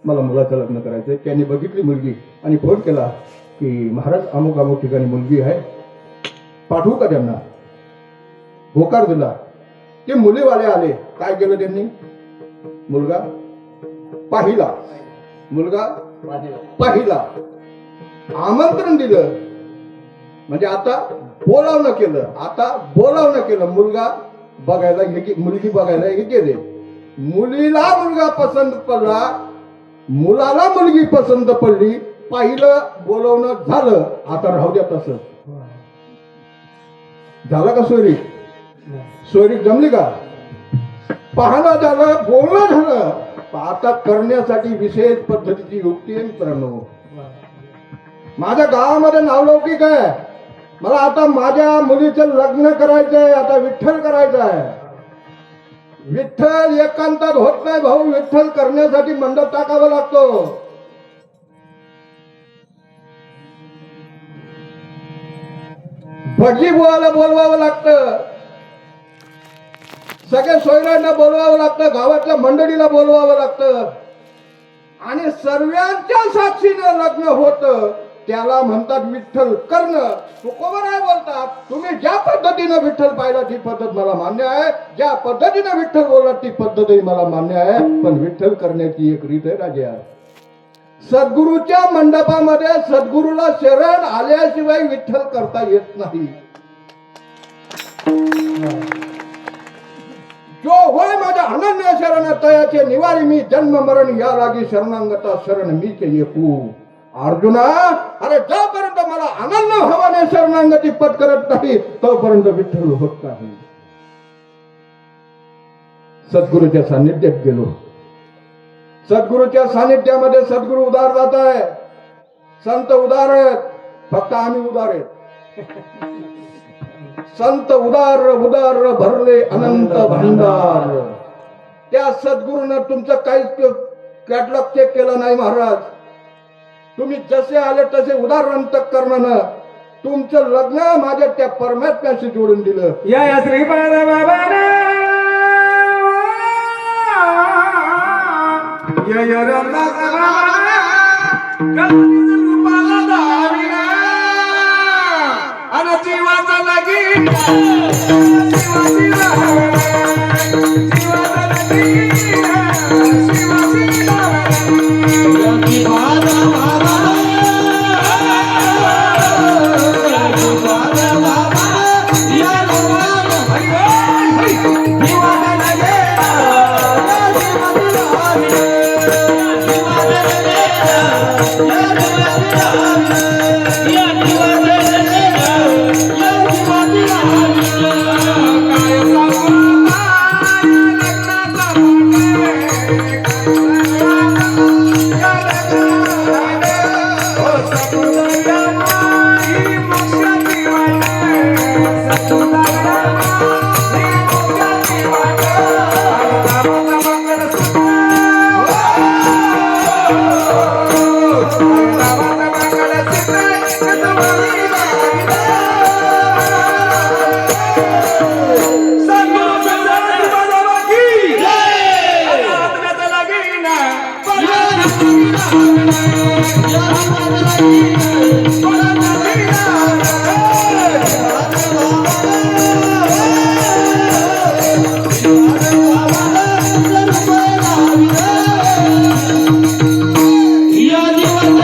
मला मुलाचं लग्न करायचंय त्यांनी बघितली मुलगी आणि फोन केला की महाराज अमुक अमुक ठिकाणी मुलगी आहे पाठवू का त्यांना होकार दिला ते मुलीवाले आले काय केलं त्यांनी मुलगा पाहिला आमंत्रण दिलं म्हणजे आता बोलावणं केलं मुलगा बघायला मुलगी बघायला गेले मुलीला मुलगा पसंत पडला मुलाला मुलगी पसंत पडली पाहिलं बोलवणं झालं आता राहू द्या तसं झालं का सोयरीक जमली का पाहणं झालं बोलणं झालं आता करण्यासाठी विशेष पद्धतीची युक्ती आहे मित्रांनो माझ्या गावामध्ये नावलौकिक आहे मला आता माझ्या मुलीचं लग्न करायचंय आता विठ्ठल करायचं आहे विठ्ठल एकांतात होत नाही भाऊ विठ्ठल करण्यासाठी मंडप टाकावा लागतो भटजी बुवाला बोलवावं लागतं सगळ्या सोयऱ्यांना बोलवावं लागतं गावातल्या मंडळीला बोलवावं लागतं आणि सर्वांच्या साक्षीनं लग्न होतं त्याला म्हणतात विठ्ठल करणं. तुकोबा नाही बोलतात, तुम्ही ज्या पद्धतीनं विठ्ठल पाहिला ती पद्धत मला मान्य आहे, ज्या पद्धतीनं विठ्ठल बोलला ती पद्धतही मला मान्य आहे, पण विठ्ठल करण्याची एक रीत आहे राजा. सद्गुरूच्या मंडपामध्ये सद्गुरूला शरण आल्याशिवाय विठ्ठल करता येत नाही. जो होय माझ्या अनन्य शरण तयाचे निवारी मी जन्म मरण या लागी शरणांगता शरण मीच येऊ. अर्जुना, अरे जोपर्यंत मला अनन्य भावाने शरणांगती पत्करत नाही तोपर्यंत विठ्ठल होत नाही. सद्गुरूच्या सानिध्यात गेलो. सद्गुरूच्या सानिध्यामध्ये सद्गुरू उदार जात आहे. संत उदार आहेत, फक्त आम्ही उदार आहेत. संत उदार उदार भरले अनंत भांडार. त्या सद्गुरूनं तुमचं काहीच कॅटलॉग चेक केलं नाही महाराज. तुम्ही जसे आले तसे उदार अंतःकरणानं तुमचं लग्न माझ्या त्या परमात्म्याशी जोडून दिलं. या श्रीपाद बाबाना या रंगाचा बाबाना गणपतीच्या रूपाला धाविना आणि जीवाचा लगीन शिवाजी लावला. जीवाचा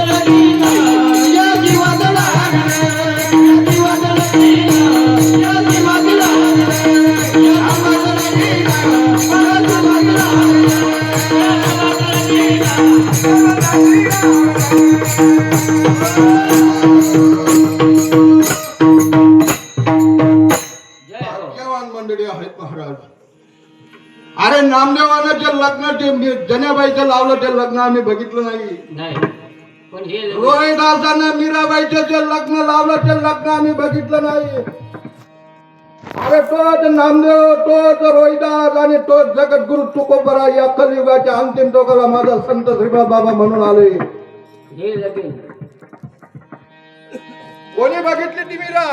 लगीन शिवाजी मंडळी आहेत महाराज. अरे नामदेवानं जे लग्न जनाबाईचं लावलं ते लग्न आम्ही बघितलं नाही. रोहिदासानं मीराबाईचं जे लग्न लावलं ते लग्न आम्ही बघितलं नाही. अरे तोच नामदेव, तोच रोहिदास आणि तोच जगद्गुरु तुकोबरा या कलियुगाच्या अंतिम टोकाला माझा संत श्रीपाद बाबा म्हणून आले. कोणी बघितली ती मीरा,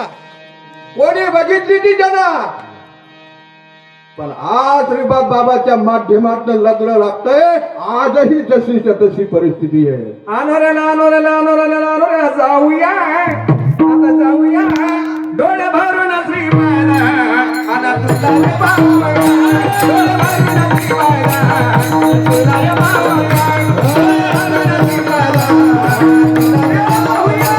कोणी बघितली ती जना, पण आज श्रीपाद बाबाच्या माध्यमातून लग्न लागतंय. आजही जशीच्या तशी परिस्थिती आहे. अनोऱ्याला जाऊया, आता जाऊया डोळे भरून श्रीपाद आणि तुला पाहूया. डोळे भरून श्रीपाद तुला पाहूया.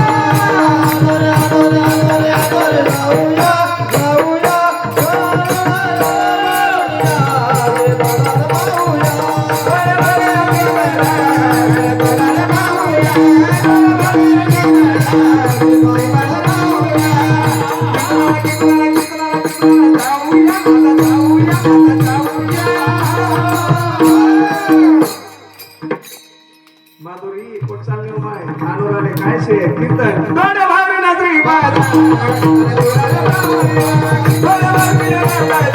माधुरी कोण चालले हो माय अनोराले काय शे कीर्तन डोळे भरून श्रीपाद डोळे भरून श्रीपाद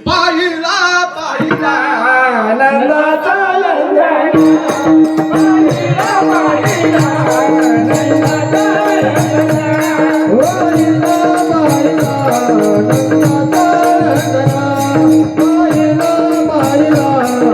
पाहिला पाहिला आनंदाचा लंगडी पाहिला पाहिला आनंदाचा लंगडी पाहिला पाहिला आनंदाचा लंगडी पाहिला पाहिला आनंदाचा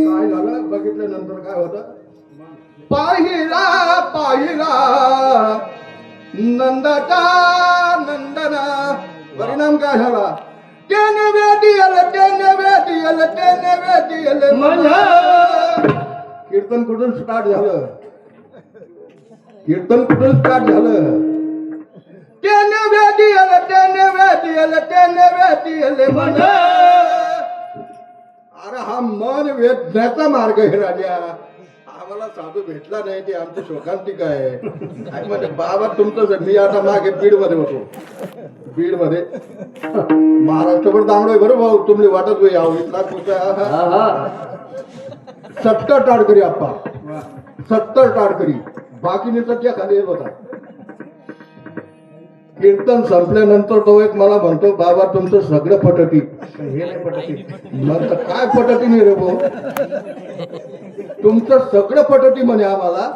काय झालं बघितल्यानंतर काय होतं पाहिला पाहिला नंदाचा नंदना परिणाम काय झाला त्याने वेदियल मला कीर्तन कुठून स्टार्ट झालं कीर्तन कुठून स्टार्ट झालं त्याने वेदियल मला अरे हा मन वेदण्याचा मार्ग आहे राजा आम्हाला साधू भेटला नाही ते आमची शोकांतिका आहे काय म्हणजे बाबा तुमचं मी आता मागे बीड मध्ये होतो बीड मध्ये महाराष्ट्रभर दांगडोय बरं भाऊ तुम्ही वाटत होई आहो इथला तुमचा 70 टाडकरी आप्पा 70 टाडकरी बाकीने तर त्या खाली येत होता कीर्तन संपल्यानंतर तो एक मला म्हणतो बाबा तुमचं सगळं पटती हे नाही पटती मग तर काय पटती नाही रे भाऊ तुमचं सगळं पटती म्हणे आम्हाला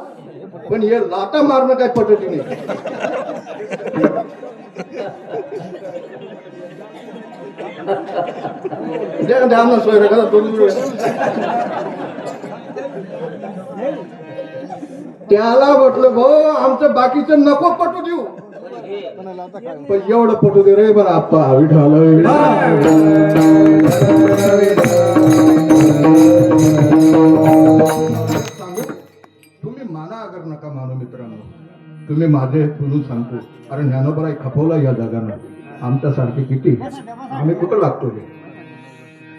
पण हे लाटा मारणं काय पटती नाही ध्यान नसतोय रे खरं त्याला म्हटलं भाऊ आमचं बाकीचं नको पटू देऊ पण एवढं पटू दे रे बरं आप्पा विठाल सांगू तुम्ही माना अगर नका मानू मित्रांनो तुम्ही माझे म्हणून सांगतो अरे ज्ञानोबराय खपवला या जगानं आमच्यासारखे किती आम्ही कुठं लागतो रे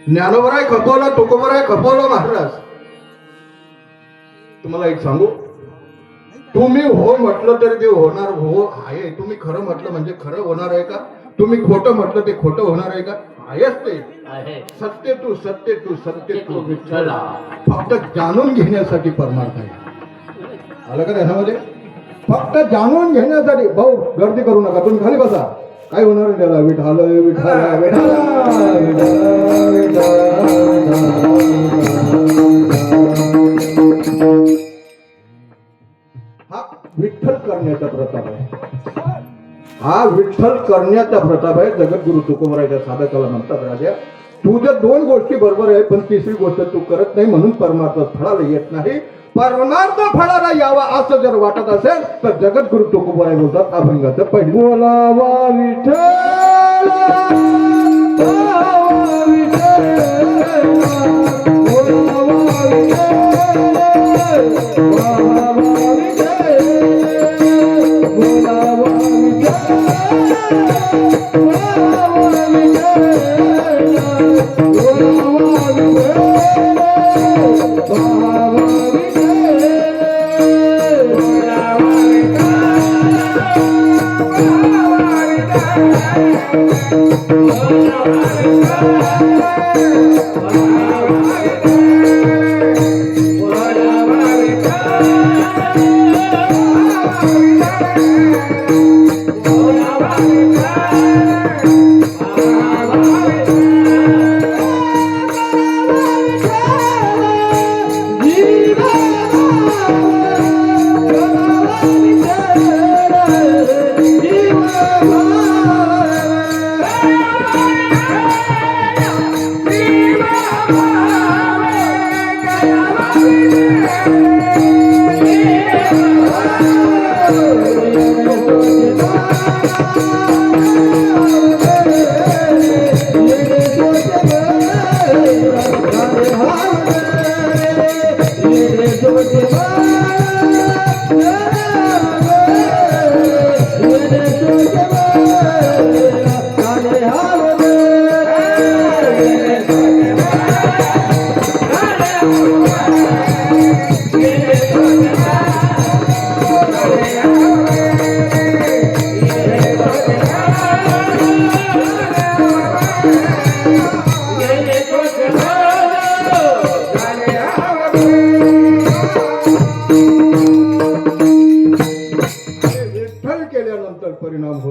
ज्ञानोबराय खपवला तुकोबराय खपवला महाराज तुम्हाला एक सांगू तुम्ही हो म्हटलं तर ते होणार हो आहे तुम्ही खरं म्हटलं म्हणजे खरं होणार आहे का तुम्ही खोटं म्हटलं ते खोटं होणार आहे का आहेच ते सत्य तू विठ्ठला फक्त जाणून घेण्यासाठी परमार्थ आहे आलं का ध्यानामध्ये फक्त जाणून घेण्यासाठी भाऊ गर्दी करू नका तुम्ही खाली बसा काय होणार आहे त्याला विठाल विठाल हा विठ्ठल करण्याचा प्रताप आहे हा विठ्ठल करण्याचा प्रताप आहे जगद्गुरु तुकोबरायच्या साधकाला म्हणतात राजा तुझ्या 2 गोष्टी बरोबर आहे पण तिसरी गोष्ट तू करत नाही म्हणून परमार्थ फळाला येत नाही परमार्थ फळाला यावा असं जर वाटत असेल तर जगद्गुरु तुकोबराय बोलतात अभंगाचं पहिलं बोलावा विठ्ठल Oh,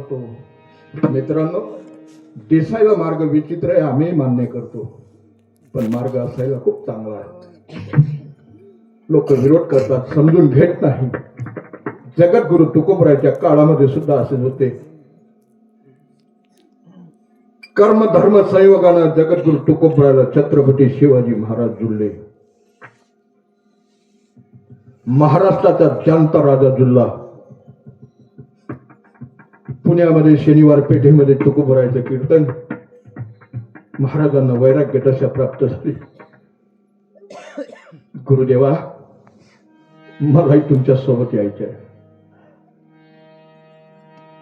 करतो. मित्रांनो, दिसायला मार्ग विचित्र आहे, आम्ही मान्य करतो, पण मार्ग असायला खूप चांगला आहे. लोक विरोध करतात, समजून घेत नाही. जगद्गुरु तुकोबरायच्या काळामध्ये सुद्धा असेच होते. कर्म धर्म संयोगानं जगद्गुरु तुकोबरायला छत्रपती शिवाजी महाराज जुळले. महाराष्ट्राचा जनता राजा जुळला. पुण्यामध्ये शनिवार पेठेमध्ये तुकोबरायचं कीर्तन, महाराजांना वैराग्य दशा प्राप्त झाली. गुरुदेवा, मलाही तुमच्या सोबत यायचं आहे.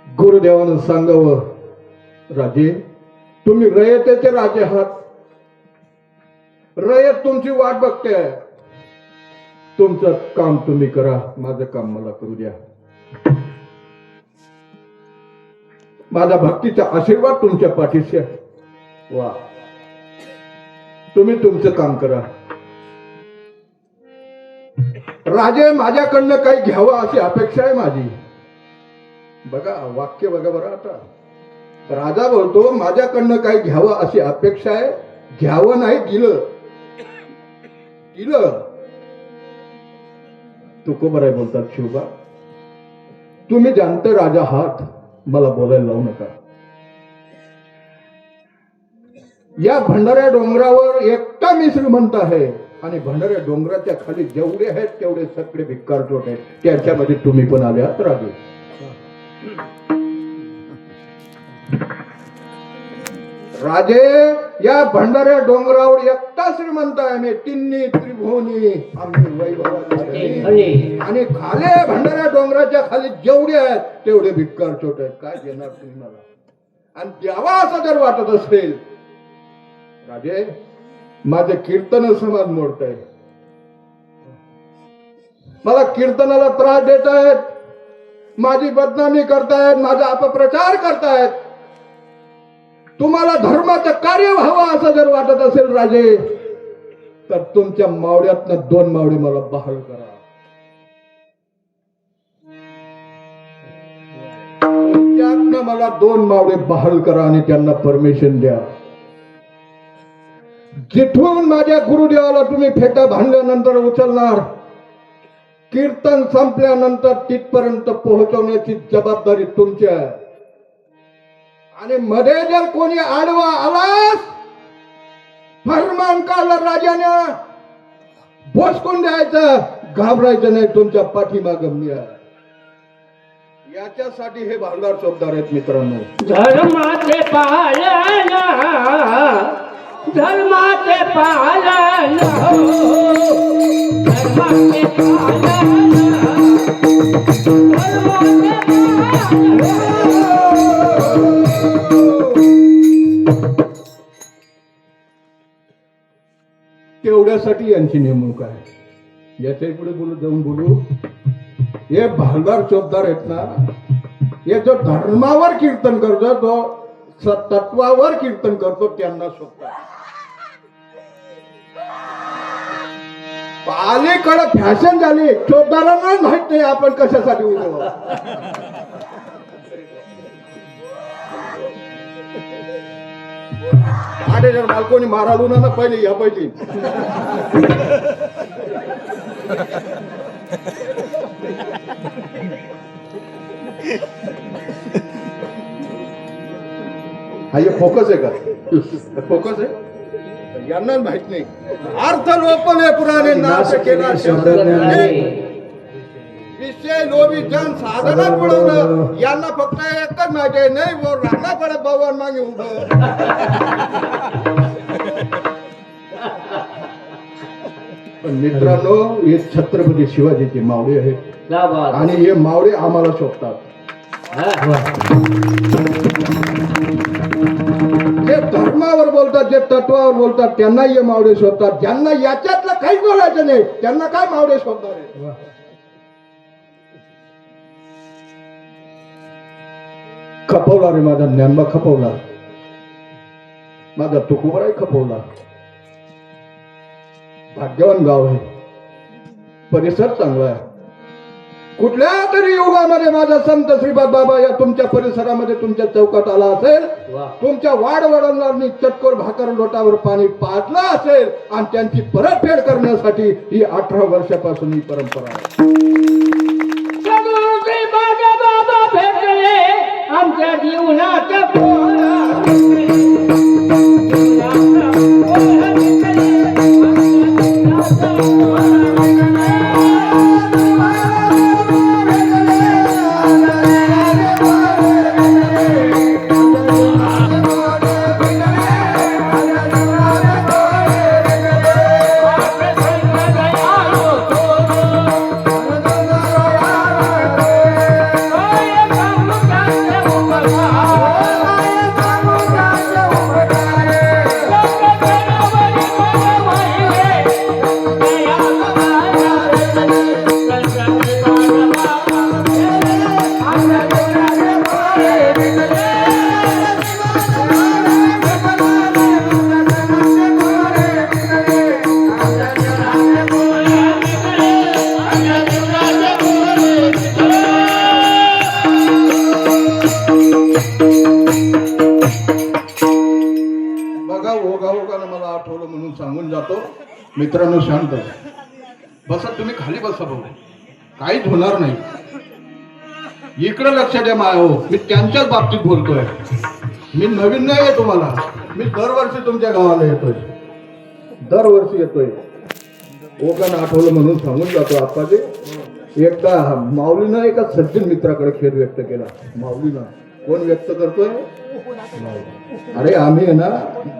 गुरुदेवानं सांगावं, राजे, तुम्ही रयतेचे राजे आहात. रयत तुमची वाट बघते. तुमचं काम तुम्ही करा, माझं काम मला करू द्या. माझा भक्तीचा आशीर्वाद तुमच्या पाठीशी आहे. वा. तुम्ही तुमचं काम करा. राजे, माझ्याकडनं काही घ्यावं अशी अपेक्षा आहे माझी. बघा वाक्य बघा बरं. आता राजा बोलतो, माझ्याकडनं काही घ्यावं अशी अपेक्षा आहे. घ्यावं नाही, दिलं. दिलं. तुकोबराय बोलतात, शिवबा, तुम्ही जाणते राजा आहात, मला बोलायला लावू नका. या भंडाऱ्या डोंगरावर एकटा मी श्रीमंत आहे, आणि भंडाऱ्या डोंगराच्या खाली जेवढे आहेत तेवढे सगळे भिक्कारचोट आहेत. त्याच्यामध्ये तुम्ही पण आले आहात राजे. राजे, या भंडाऱ्या डोंगरावर एकटा श्रीमंत आहे मी. तिन्ही त्रिभुवनी आम्ही वैभवाने, आणि खाले भंडाऱ्या डोंगराच्या खाली जेवढे आहेत तेवढे भिक्कार छोट आहेत. काय देणार तुम्ही मला? आणि द्यावा असं जर वाटत असेल, राजे, माझे कीर्तन समाज मोडत आहे. मला कीर्तनाला त्रास देत आहेत, माझी बदनामी करतायत, माझा अपप्रचार करतायत. तुम्हाला धर्माचं कार्य व्हावं असं जर वाटत असेल राजे, तर तुमच्या मावड्यातनं 2 मावडे मला बहाल करा. तुमच्यातनं मला 2 मावडे बहाल करा आणि त्यांना परमिशन द्या. जिथून माझ्या गुरुदेवाला तुम्ही फेटा बांधल्यानंतर उचलणार, कीर्तन संपल्यानंतर तिथपर्यंत पोहोचवण्याची जबाबदारी तुमची आहे. आणि मध्ये जर कोणी आडवा आलास, फरमान काढलं राजाने, भोसकून द्यायचं, घाबरायचं नाही. तुमच्या पाठीमागे मी आहे. याच्यासाठी हे भांडार शोधदार आहेत मित्रांनो. धर्माचे पालन, धर्माचे पालन, धर्माचे पालन, धर्माचे पालन. तेवढ्यासाठी यांची नेमणूक आहे. याच्या पुढे बोलू. हे भालदार चोपदार आहेत ना, हे जो धर्मावर कीर्तन करतो, तो तत्वावर कीर्तन करतो, त्यांना शोधतात. अलीकडे फॅशन झाली, चोपदारांना माहित नाही आपण कशासाठी उभं. आडे जर बालकोनी मारालू ना पहिले या पैकी. हा हे फोकस आहे का? फोकस आहे, यांना माहित नाही. अर्थ लोपले पुराणे नाश केला विषय लोभी जन साधनात बुडवलं. यांना फक्त एकच माहिती आहे, नाही वो राहणार पडत भगवान मागे उभं. पण मित्रांनो, हे छत्रपती शिवाजीचे मावळे आहेत, आणि हे मावळे आम्हाला शोधतात. जे धर्मावर बोलतात, जे तत्वावर बोलतात, त्यांना हे मावळे शोधतात. ज्यांना याच्यातलं काहीच बोलायचं नाही, त्यांना काय मावळे शोधणार आहे? खपवला रे माझा ज्ञानबा, खपवला माझा तुकोबराय, खपवला. भाग्यवान गाव आहे, परिसर चांगला आहे. कुठल्या तरी युगामध्ये माझा संत श्रीपाद बाबा या तुमच्या परिसरामध्ये तुमच्या चौकात आला असेल, तुमच्या वाडवडिलांनी चटकोर भाकर लोटावर पाणी पाजलं असेल आणि त्यांची परतफेड करण्यासाठी ही 18 वर्षापासून ही परंपरा आहे. सद्गुरू श्रीपाद बाबा भेटले आमच्या जीवनाच्या बघा ओघाओघानं मला आठवलं म्हणून सांगून जातो. मित्रांनो शांत बसा, तुम्ही खाली बसा भाऊ, काहीच होणार नाही. इकडं लक्ष द्या मायो, मी त्यांच्याच बाबतीत बोलतोय. मी नवीन नाही आहे तुम्हाला, मी दरवर्षी तुमच्या गावाला येतोय, दरवर्षी येतोय. ओघानं आठवलं म्हणून सांगून जातो. आप्पाजी एकदा माऊलीनं एका सज्जन मित्राकडे खेद व्यक्त केला. माऊलीनं कोण व्यक्त करतोय? अरे आम्ही आहे ना,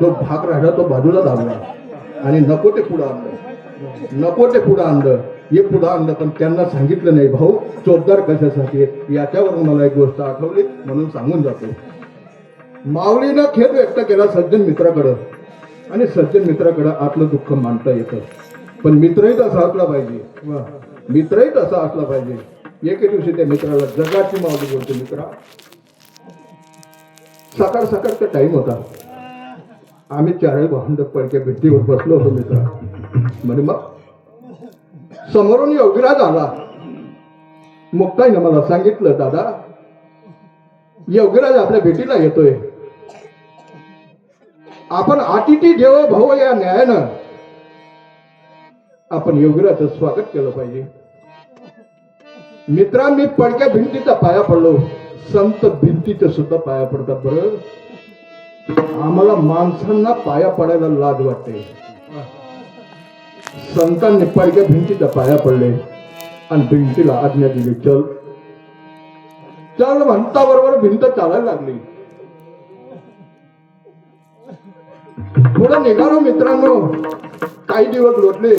जो भाग राहिला तो बाजूला दाबला आणि नको ते पुढं आणलं, नको ते पुढं आणलं, हे पुढं आणलं. पण त्यांना सांगितलं नाही भाऊ चोपदार कशासाठी आहे. याच्यावरून मला एक गोष्ट आठवली म्हणून सांगून जातो. माऊलीनं खेद व्यक्त केला सज्जन मित्राकडं, आणि सज्जन मित्राकडं आतलं दुःख मांडता येतं. पण मित्रही तसा असला पाहिजे, मित्रही तसा असला पाहिजे. एके दिवशी त्या मित्राला जगाची माऊली बोलतो, मित्रा सकाळ सकाळचा टाइम होता, आम्ही 4 भांड पडक्या भिंतीवर बसलो होतो. मित्रा म्हणे मग समोरून योगीराज आला. मुक्ताईनं मला सांगितलं, दादा योगीराज आपल्या भेटीला येतोय, आपण अतिथी देवो भव या न्यायानं आपण योगीराजचं स्वागत केलं पाहिजे. मित्रा मी पडक्या भिंतीचा पाया पडलो, संत भिंतीचे सुद्धा पाया पडतात. बरं आम्हाला माणसांना पाया पडायला लाज वाटते. संतांनी पडक्या भिंतीच्या पाया पडले आणि भिंतीला आज्ञा दिली, चल चल म्हणता बरोबर भिंत चालायला लागली. पुढे निघालो मित्रांनो. काही दिवस लोटले,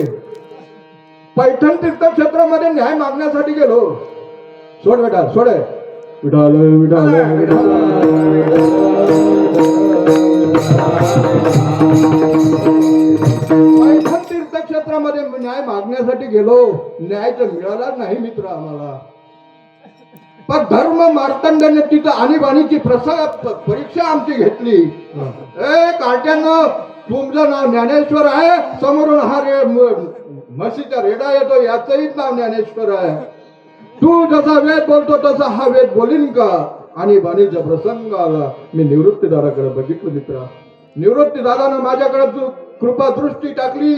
पैठण तीर्थक्षेत्रामध्ये न्याय मागण्यासाठी गेलो. सोड बेटा सोड, विठाल विठाल पैठण तीर्थक्षेत्रामध्ये न्याय मागण्यासाठी गेलो. न्याय तर मिळाला नाही मित्र आम्हाला. पण धर्म मार्तंडाने तिथं आणीबाणीची परीक्षा आमची घेतली. कार्ट्यानं तुमचं नाव ज्ञानेश्वर आहे, समोरून हा म्हशीचा रेडा येतो, याचंही नाव ज्ञानेश्वर आहे. तू जसा वेद बोलतो तसा हा वेद बोलीन का? आणि बाणीचा प्रसंग आला. मी निवृत्ती दादाकडे बघितलं मित्रा. निवृत्ती दादानं माझ्याकडे कृपा दृष्टी टाकली,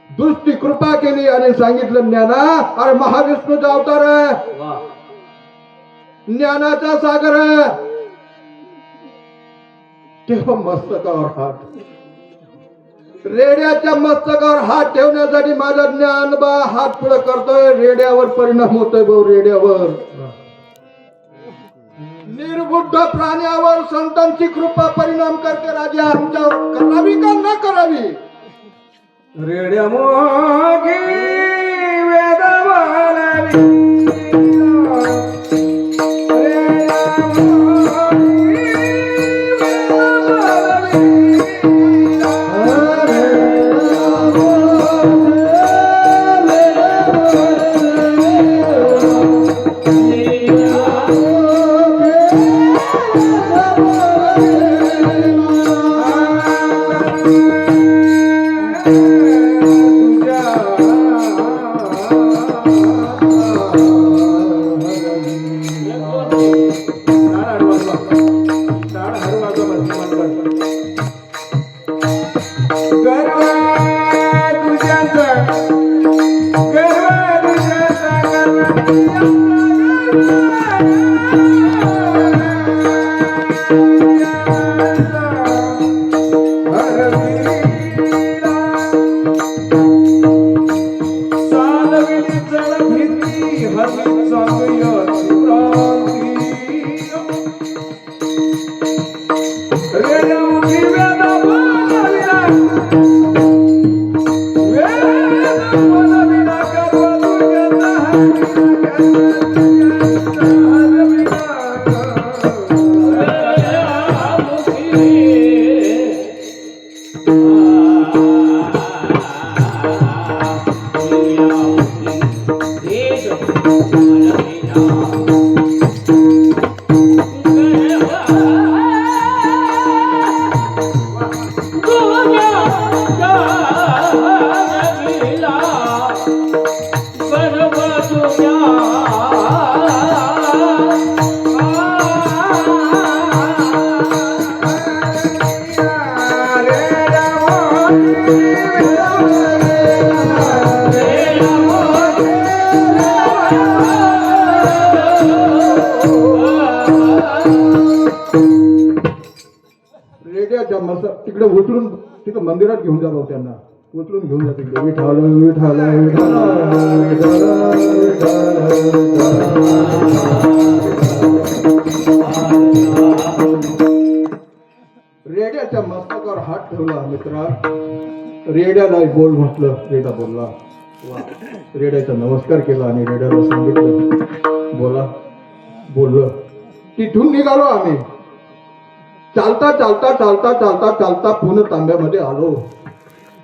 दृष्टी कृपा केली आणि सांगितलं, ज्ञाना अरे महाविष्णूचा अवतार आहे, ज्ञानाचा सागर आहे. तेव्हा मस्तकावर हात, रेड्याच्या मस्तकावर हात ठेवण्यासाठी माझा ज्ञानबा हात पुढे करतोय. रेड्यावर परिणाम होतोय भाऊ, रेड्यावर निर्बुद्ध प्राण्यावर संतांची कृपा परिणाम करते. राजा आमच्यावर करावी का न करावी? रेड्या मोगी वेद बोलावी, तिकडे उचलून तिकडे मंदिरात घेऊन जा भाऊ त्यांना उचलून घेऊन जा तिकडे विठाल विठाल विठाल रेड्याच्या मस्तकावर हात ठेवला मित्रा रेड्याला बोल म्हटलं रेडा बोलला रेड्याचा नमस्कार केला आणि रेड्याला सांगितलं बोला बोललं तिथून निघालो आम्ही चालता चालता चालता चालता चालता पुणे तांब्यामध्ये आलो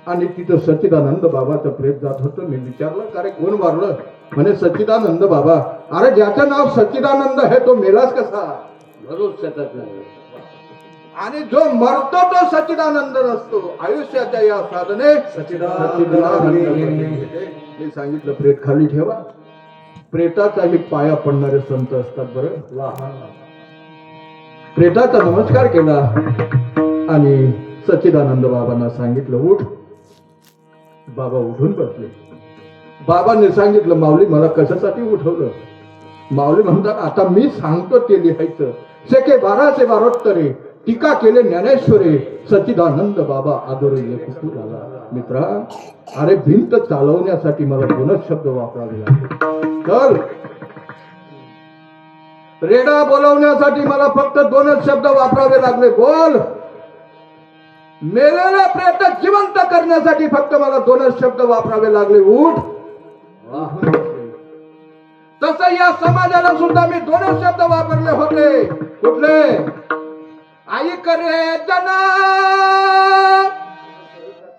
आणि तिथं सच्चिदानंद बाबाचं प्रेत जात होतं मी विचारलं का रे कोण मारलं म्हणे सच्चिदानंद बाबा अरे ज्याचं नाव सच्चिदानंद आहे तो मेलाच कसा मरूच शकत नाही आणि जो मरतो तो सच्चिदानंद नसतो आयुष्याच्या या साधने सच्चिदानंद मी सांगितलं प्रेत खाली ठेवा प्रेताचाही पाया पडणारे संत असतात बरं वा प्रेताचा नमस्कार केला आणि सच्चिदानंद बाबांना सांगितलं उठ बाबा उठून बसले बाबांनी सांगितलं माऊली मला कशासाठी उठवलं माऊली म्हणतात आता मी सांगतो ते लिहायचं सेके 1272 टीका केले ज्ञानेश्वरे सच्चिदानंद बाबा आदोरे कुठून आला मित्रा अरे भिंत चालवण्यासाठी मला 2च शब्द वापरावे लागले तर रेडा बोलवण्यासाठी मला फक्त 2च शब्द वापरावे लागले बोल मेलेला प्रेत जिवंत करण्यासाठी फक्त मला 2च शब्द वापरावे लागले उठ तसं या समाजाला सुद्धा मी 2च शब्द वापरले होते कुठले आई करे जना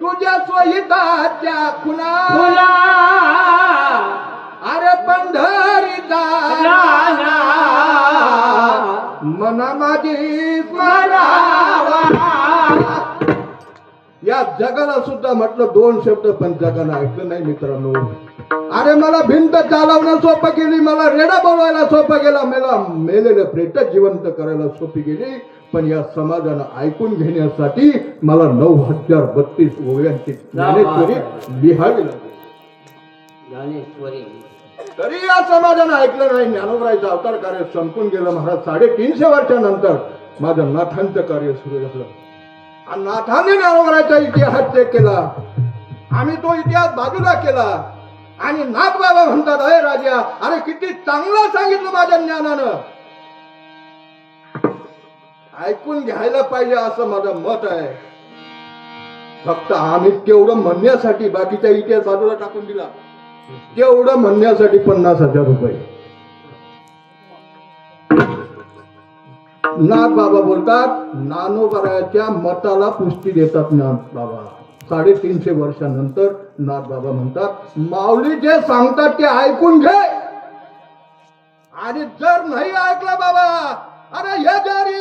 तुझ्या स्वहिताच्या खुना अरे पंढरीचा मना माझी स्मरावा या जगाला सुद्धा म्हटलं 2 शब्द पण जगाला ऐकलं नाही मित्रांनो अरे मला भिंत चालवणं सोपं गेली मला रेडा बोलवायला सोपं गेला मला मेलेलं प्रेत जिवंत करायला सोपी गेली पण या समाजानं ऐकून घेण्यासाठी मला 9032 ओव्यांची ज्ञानेश्वरी लिहावी लागली ज्ञानेश्वरी तरी या समाजानं ऐकलं नाही ज्ञानोबरायचं अवतार कार्य संपून गेलं महाराज 350 वर्षानंतर माझं नाथांचं कार्य सुरू झालं आणि नाथांनी ज्ञानोबरायचा इतिहास चेक केला आम्ही तो इतिहास बाजूला केला आणि नाथ बाबा म्हणतात अरे राजा अरे किती चांगलं सांगितलं माझ्या ज्ञानानं ऐकून घ्यायला पाहिजे असं माझं मत आहे फक्त आम्ही तेवढं म्हणण्यासाठी बाकीचा इतिहास बाजूला टाकून दिला तेवढं म्हणण्यासाठी 50,000 रुपये नाथ बाबा बोलतात ज्ञानोबराच्या मताला पुष्टी देतात नाथ बाबा 350 वर्षानंतर नाथ बाबा म्हणतात माऊली जे सांगतात ते ऐकून घे आणि जर नाही ऐकलं बाबा अरे हे जरी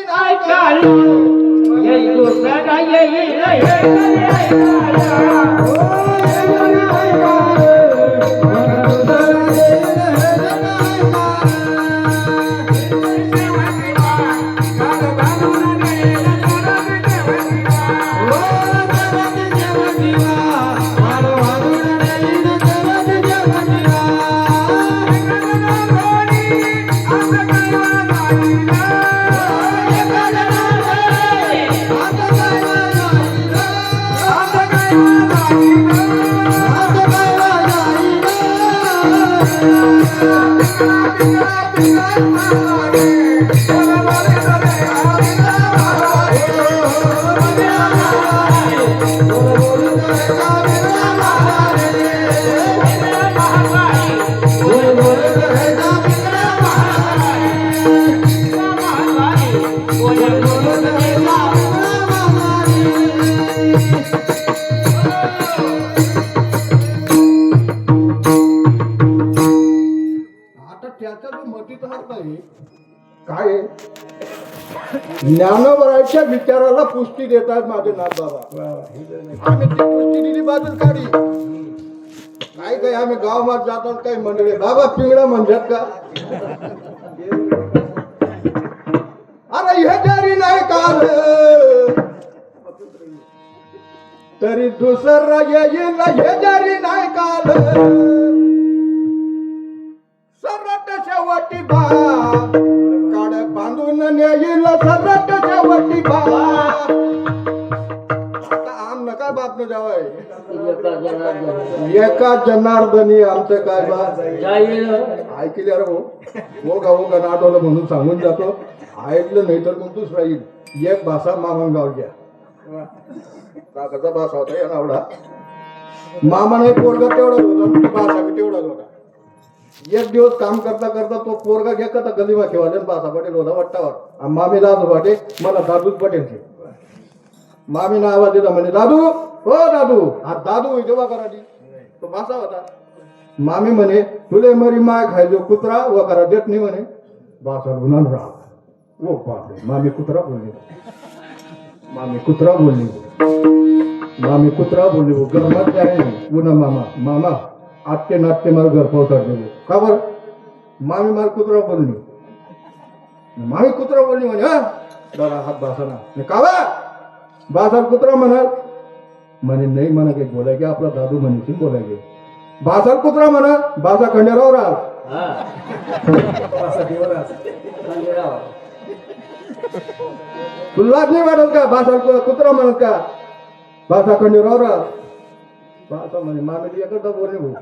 काय ज्ञानोबराच्या विचाराला पुष्टी देतात माझे नाथ बाबा आम्ही ती पुष्टी दिली बाजूला काढी काय काय आम्ही गावात जातात काही मंडळी बाबा पिंगळा म्हणतात का अरे हे जरी नाही काल तरी दुसरा येईल हे जरी नाही काल सरट शेवटी बा काड बांधून नेईल सरट शेवटी बा जनार्दन एका जनार्दनी आमचं काय बा जाईल ऐकले अरे हो का नाटवलं म्हणून सांगून जातो ऐकलं नाही तर मग दुसरा येईल एक भाषा मामनगाव घ्या काकाचा भाषा होता या नावडा मामाने पोरगा तेवढाच होता भाषा बी तेवढाच होता एक दिवस काम करता करता तो पोरगा घ्या का गलीमा ठेवाले भाषा पटेल होता वाटतावर आणि मामी लाज वाटे मला दादूच पटेल मामीने आवाज दिला म्हणे दादू हो दादू हा दादू जेव्हा करायची तो भाषा होता मामी म्हणे तुले मरी माय खायचो कुत्रा व करा देत नाही म्हणे भाषा गुन्हा राहा ओ बापरे मामी कुत्रा बोलली मामी कुत्रा बोलली वो गरमात जाए पुन्हा मामा आत्ते नाट्य मला घर पोहोचत देऊ का बरं मामी मला कुत्रा बोलली मामी कुत्रा बोलली म्हणे हा दादा हात भाषा का बाजार कुत्रा म्हणे नाही म्हणा काही बोलाय आपला दादू म्हणशील बोलाय बाजार कुत्रा म्हणा बाजा खंडेराव राहा तुला नाही वाटत का बाजार कुत्रा म्हणत का बाजा खंडेराव राहा बाजा म्हणे मामी एकदा बोलणे भाऊ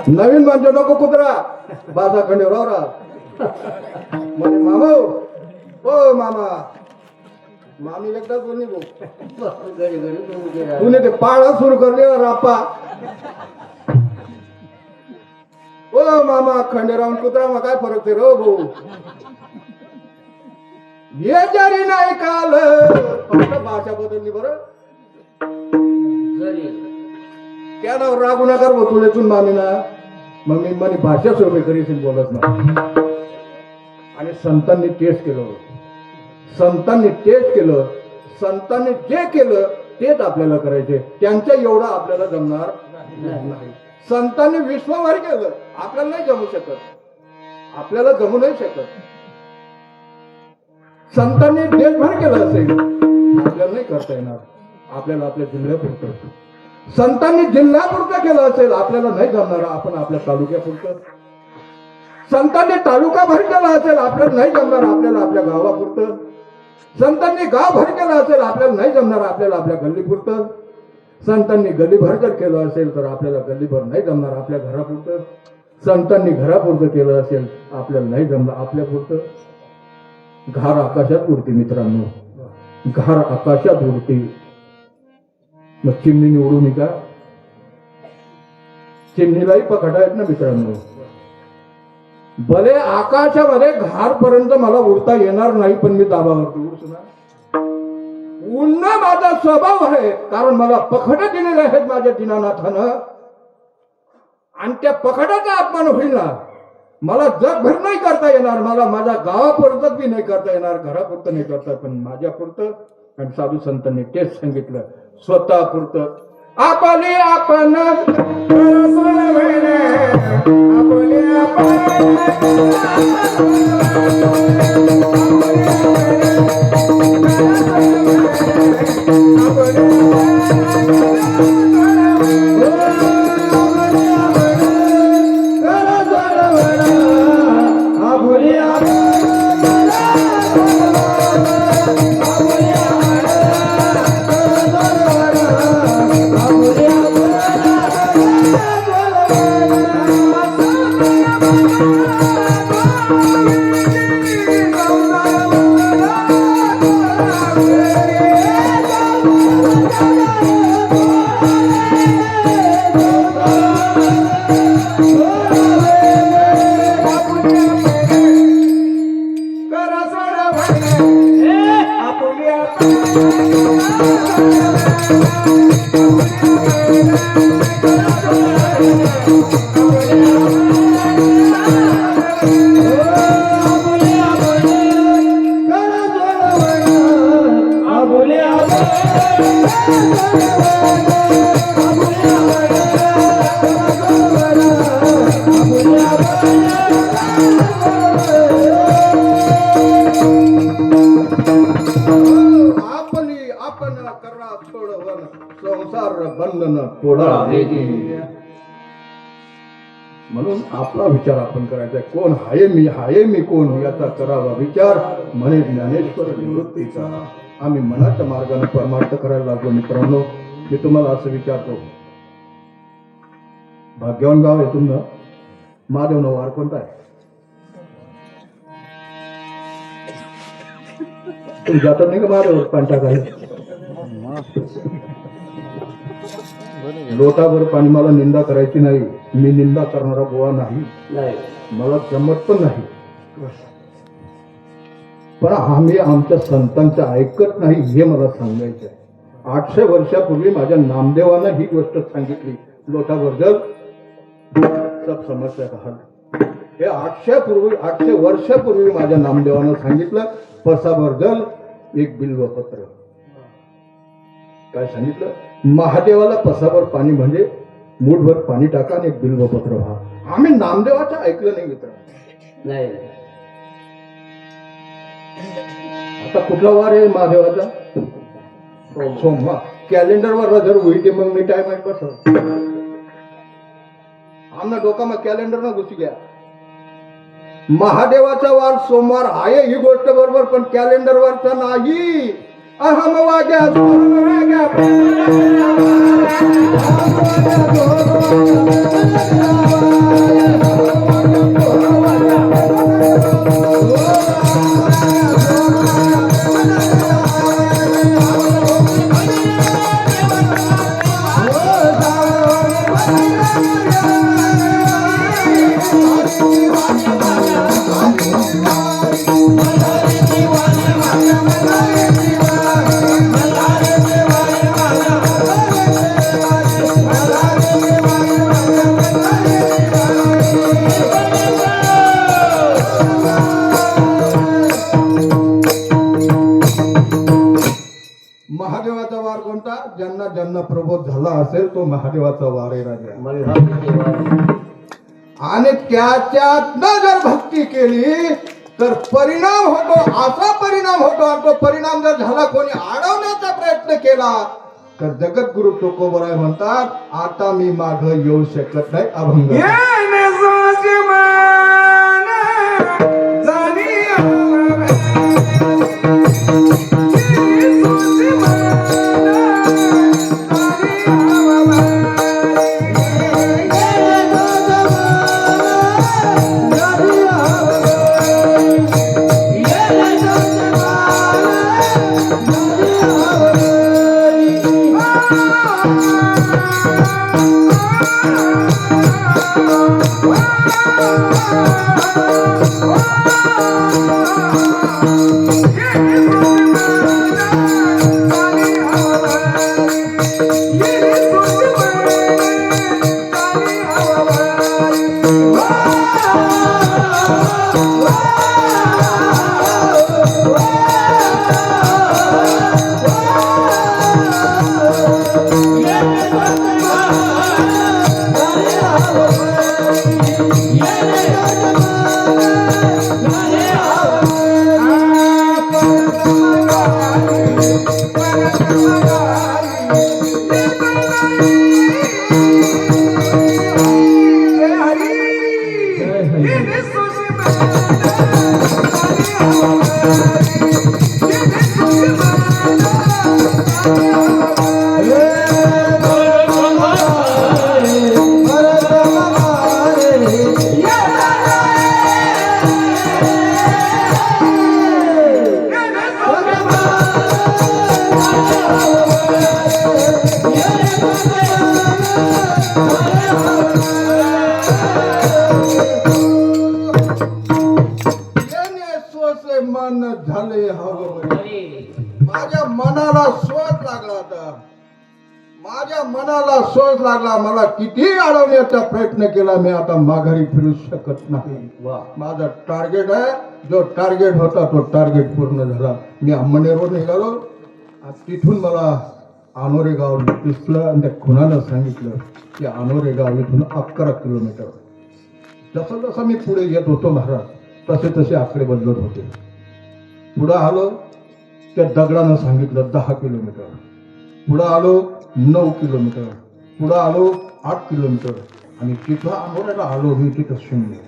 नवीन म्हणजे नको कुत्रा बाजा खंडेराव राहा म्हणे मामा ओ मामा मामी एकदा बोलणी भाऊ घडी घडी तुने ते पाळा सुरू करले रापा ओ मामा खंडेराव कुत्रा मग काय फरक ते रो भाऊ ये जरी नाही काल फक्त भाषा बदलली बरं जरी त्यानं रागू नका भाऊ तुलेतून मामीना मग मी म्हणे भाषा सोबत करीशील बोलत ना आणि संतांनी टेस्ट केलं संतांनी जे केलं तेच आपल्याला करायचे त्यांच्या एवढं आपल्याला जमणार नाही संतांनी विश्वभर केलं आपल्याला नाही जमू शकत आपल्याला जमू नाही शकत संतांनी देशभर केलं असेल आपल्याला नाही करता येणार आपल्याला आपल्या जिल्ह्यापुरतं संतांनी जिल्ह्यापुरतं केलं असेल आपल्याला नाही जमणार आपण आपल्या तालुक्यापुरतं संतांनी तालुकाभर केला असेल आपल्याला नाही जमणार आपल्याला आपल्या गावापुरतं संतांनी गावभर केलं असेल आपल्याला नाही जमणार आपल्याला आपल्या गल्लीपुरतं संतांनी गल्लीभर जर केलं असेल तर आपल्याला गल्लीभर नाही जमणार आपल्या घरापुरतं संतांनी घरापुरतं केलं असेल आपल्याला नाही जमणार आपल्यापुरतं घार आकाशात उडते मित्रांनो घार आकाशात उडते मग चिमणी उडू का चिमणीलाही पकडा आहेत ना मित्रांनो भले आकाशामध्ये घारपर्यंत मला उडता येणार नाही पण मी दाबावरती उडणार उडणं माझा स्वभाव आहे कारण मला पखड दिलेले आहेत माझ्या दीनानाथानं आणि त्या पखडाचा अपमान होईल ना मला जगभर नाही करता येणार मला माझ्या गावापुरतं बी नाही करता येणार घरापुरतं नाही करता पण माझ्यापुरतं आणि साधू संतांनी तेच सांगितलं स्वतःपुरतं आपले आपण संसार बंधन तोडा म्हणून आपला विचार आपण करायचा कोण हाय मी कोण याचा करावा विचार म्हणे ज्ञानेश्वर निवृत्तीचा आम्ही मनाच्या मार्गाने परमार्थ करायला लागलो. मित्रांनो, मी तुम्हाला असं विचारतो, भाग्यवान गाव आहे तुमचं. महादेवनं वार कोणता आहे? तुम्ही जातात नाही का महादेव पाणी टाकायला? लोटाभर पाणी. मला निंदा करायची नाही, मी निंदा करणारा बुवा नाही, नाही. मला जमत पण नाही. पण आम्ही आमच्या संतांचं ऐकत नाही हे मला सांगायचं आहे. 800 वर्षापूर्वी माझ्या नामदेवानं ही गोष्ट सांगितली. लोटाभर जल सब समस्या का हल. हे 800 वर्षापूर्वी माझ्या नामदेवानं सांगितलं. पसाभर जल एक बिल्वपत्र. काय सांगितलं? महादेवाला पसाभर पाणी म्हणजे मूठभर पाणी टाका आणि एक बिल्वपत्र व्हा. आम्ही नामदेवाचं ऐकलं नाही मित्र. नाही. आता कुठला वार आहे महादेवाचा? सोमवार. कॅलेंडरवर जर होईल मग मी टाइम आहे कसं आमना डोकाમાં कॅलेंडर न घुसी गया. महादेवाचा वार सोमवार आहे ही गोष्ट बरोबर, पण कॅलेंडर वरचा नाही. अहम वाग्या महादेवाचा वार कोणता? ज्यांना ज्यांना प्रबोध झाला असेल तो महादेवाचा वार आहे राजा. मल्हारचे वार. आणि त्याच्यात जर भक्ती केली तर परिणाम होतो. असा परिणाम होतो, आणि तो परिणाम जर झाला, कोणी अडवण्याचा प्रयत्न केला तर जगद्गुरु तुकोबराय म्हणतात, आता मी माग येऊ शकत नाही. अभंग. मन झाले हवं. माझ्या मनाला शोध लागला. आता माझ्या मनाला शोध लागला. मला किती अडवण्याचा प्रयत्न केला, मी आता माघारी फिरू शकत नाही. माझा टार्गेट आहे, जो टार्गेट होता तो टार्गेट पूर्ण झाला. मी अंमनेरवर निघालो. तिथून मला अनोरे गाव दिसलं आणि त्या खुनानं सांगितलं की अनोरे गाव इथून 11 किलोमीटर. जसं जसं मी पुढे येत होतो महाराज, तसे तसे आकडे बदलत होते. पुढं आलो त्या दगडानं सांगितलं 10 किलोमीटर. पुढं आलो 9 किलोमीटर. पुढं आलो 8 किलोमीटर. आणि तिथं अनोऱ्याला आलो मी, तिथं 0.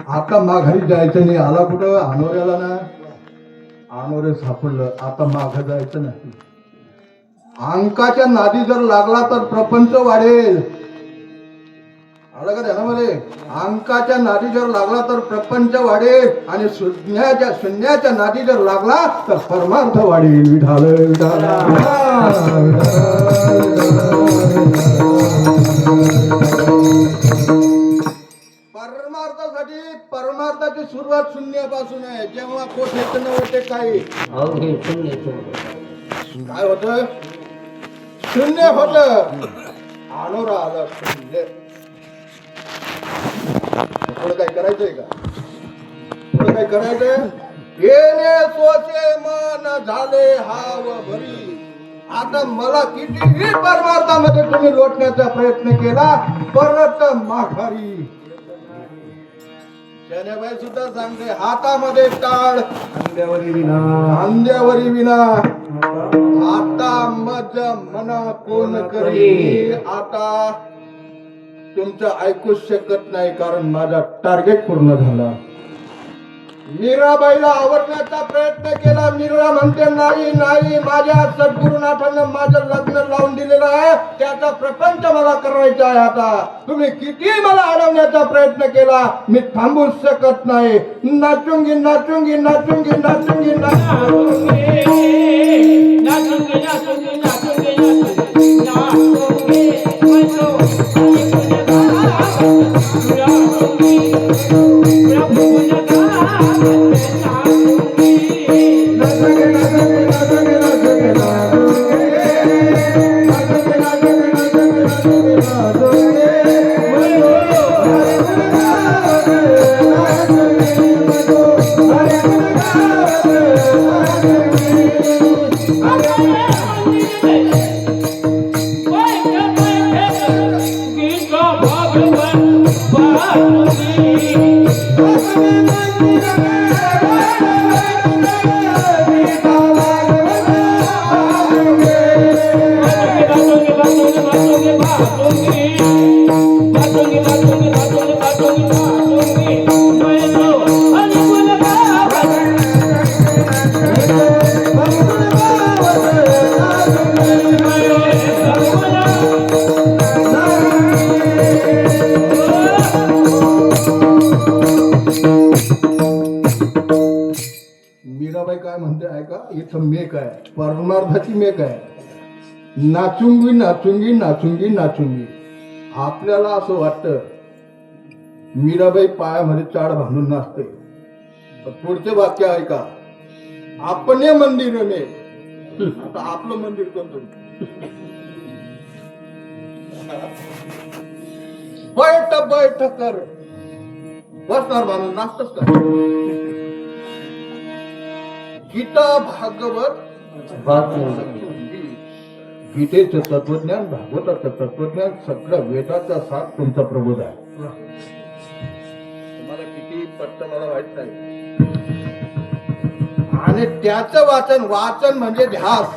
आता माघारी जायचं नाही. आला कुठं अनोऱ्याला ना, अनोरे सापडलं. आता माघ जायचं नाही. अंकाच्या नादी जर लागला तर प्रपंच वाढेल. आलं का ध्यानामध्ये? अंकाच्या नादी जर लागला तर प्रपंच वाढेल आणि शून्याच्या नादी जर लागला तर परमार्थ वाढेल. विठाल विठाल परमार्थाची सुरुवात शून्यापासून आहे. जेव्हा कोठे नव्हते काही अवघे शून्य शून्य. काय होत? शून्य होत. अनोरा आला शून्य. थोडं काय करायचंय का? थोडं काय करायचंय? येणे सोचे मन झाले हाव भरी. आता मला कितीही परमार्थामध्ये तुम्ही लोटण्याचा प्रयत्न केला परत माघारी. शनाबाई सुद्धा सांगते हातामध्ये टाळ अंड्यावरी विना अंड्यावरी विना. आता मज मना कोण करी. आता तुमचं ऐकूच शकत नाही कारण माझा टार्गेट पूर्ण झाला. मीराबाईला आवडण्याचा प्रयत्न केला. मीरा म्हणते नाही नाही, माझ्या सद्गुरुनाथानं माझं लग्न लावून दिलेलं आहे. त्याचा प्रपंच मला करायचा आहे. आता तुम्ही किती मला अडवण्याचा प्रयत्न केला मी थांबूच शकत नाही. नाचूंगी नाचूंगी नाचूंगी नाचूंगी नाचूंगी. मीराबाई काय म्हणते ऐका. इथं मेक आहे, परमार्थाची मेक आहे. नाचुंगी नाचुंगी नाचुंगी नाचुंगी. आपल्याला असं वाटतं मीराबाई पायामध्ये चाड बांधून नाचते. पुढचे वाक्य ऐका. अपने मंदिर में. आता आपलं मंदिर कोणतं? बैठ बैठ कर. बसणार माणूस नाचतच का? गीता भागवत गीतेचं तत्वज्ञान, भागवताचं तत्वज्ञान, सगळं वेदाचा साथ तुमचा प्रबोध आहे. तुम्हाला किती पटतं मला माहित नाही. आणि त्याचं वाचन म्हणजे ध्यास.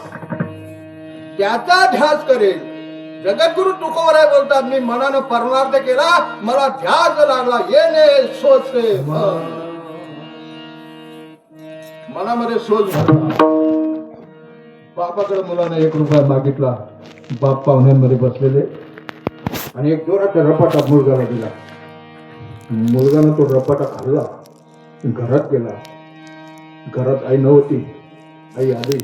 त्याचा ध्यास करेल. जगद्गुरु तुकोबराय बोलतात मी मनानं परमार्थ केला, मला ध्यास लागला. येणे सोचे मनामध्ये सोच भरला. बापाकडे मुलाने 1 रुपया मागितला. बाप पाहुण्यांमध्ये बसलेले आणि एक जोराचा रपाटा मुलगाला दिला. मुलगानं तो रपाटा खाल्ला. घरात गेला. घरात आई नव्हती. आई आली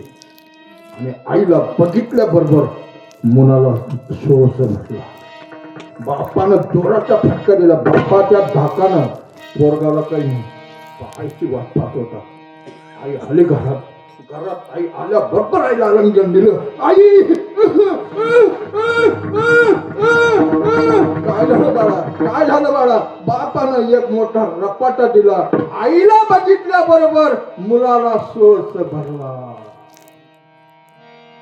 आणि आईला बघितल्याबरोबर मुलाला सोस म्हटला. बापानं जोराचा फटका दिला. बापाच्या धाकानं पोरगाला काही पाहायची वाट पाहत होता. आई आली घरात. आई आल्या बरोबर आईला आलिंगन दिलं. आई काय झालं बाळा, काय झालं बाळा? बापानं एक मोठा रपाटा दिला. आईला बघितल्या बरोबर मुलाला सोस भरला.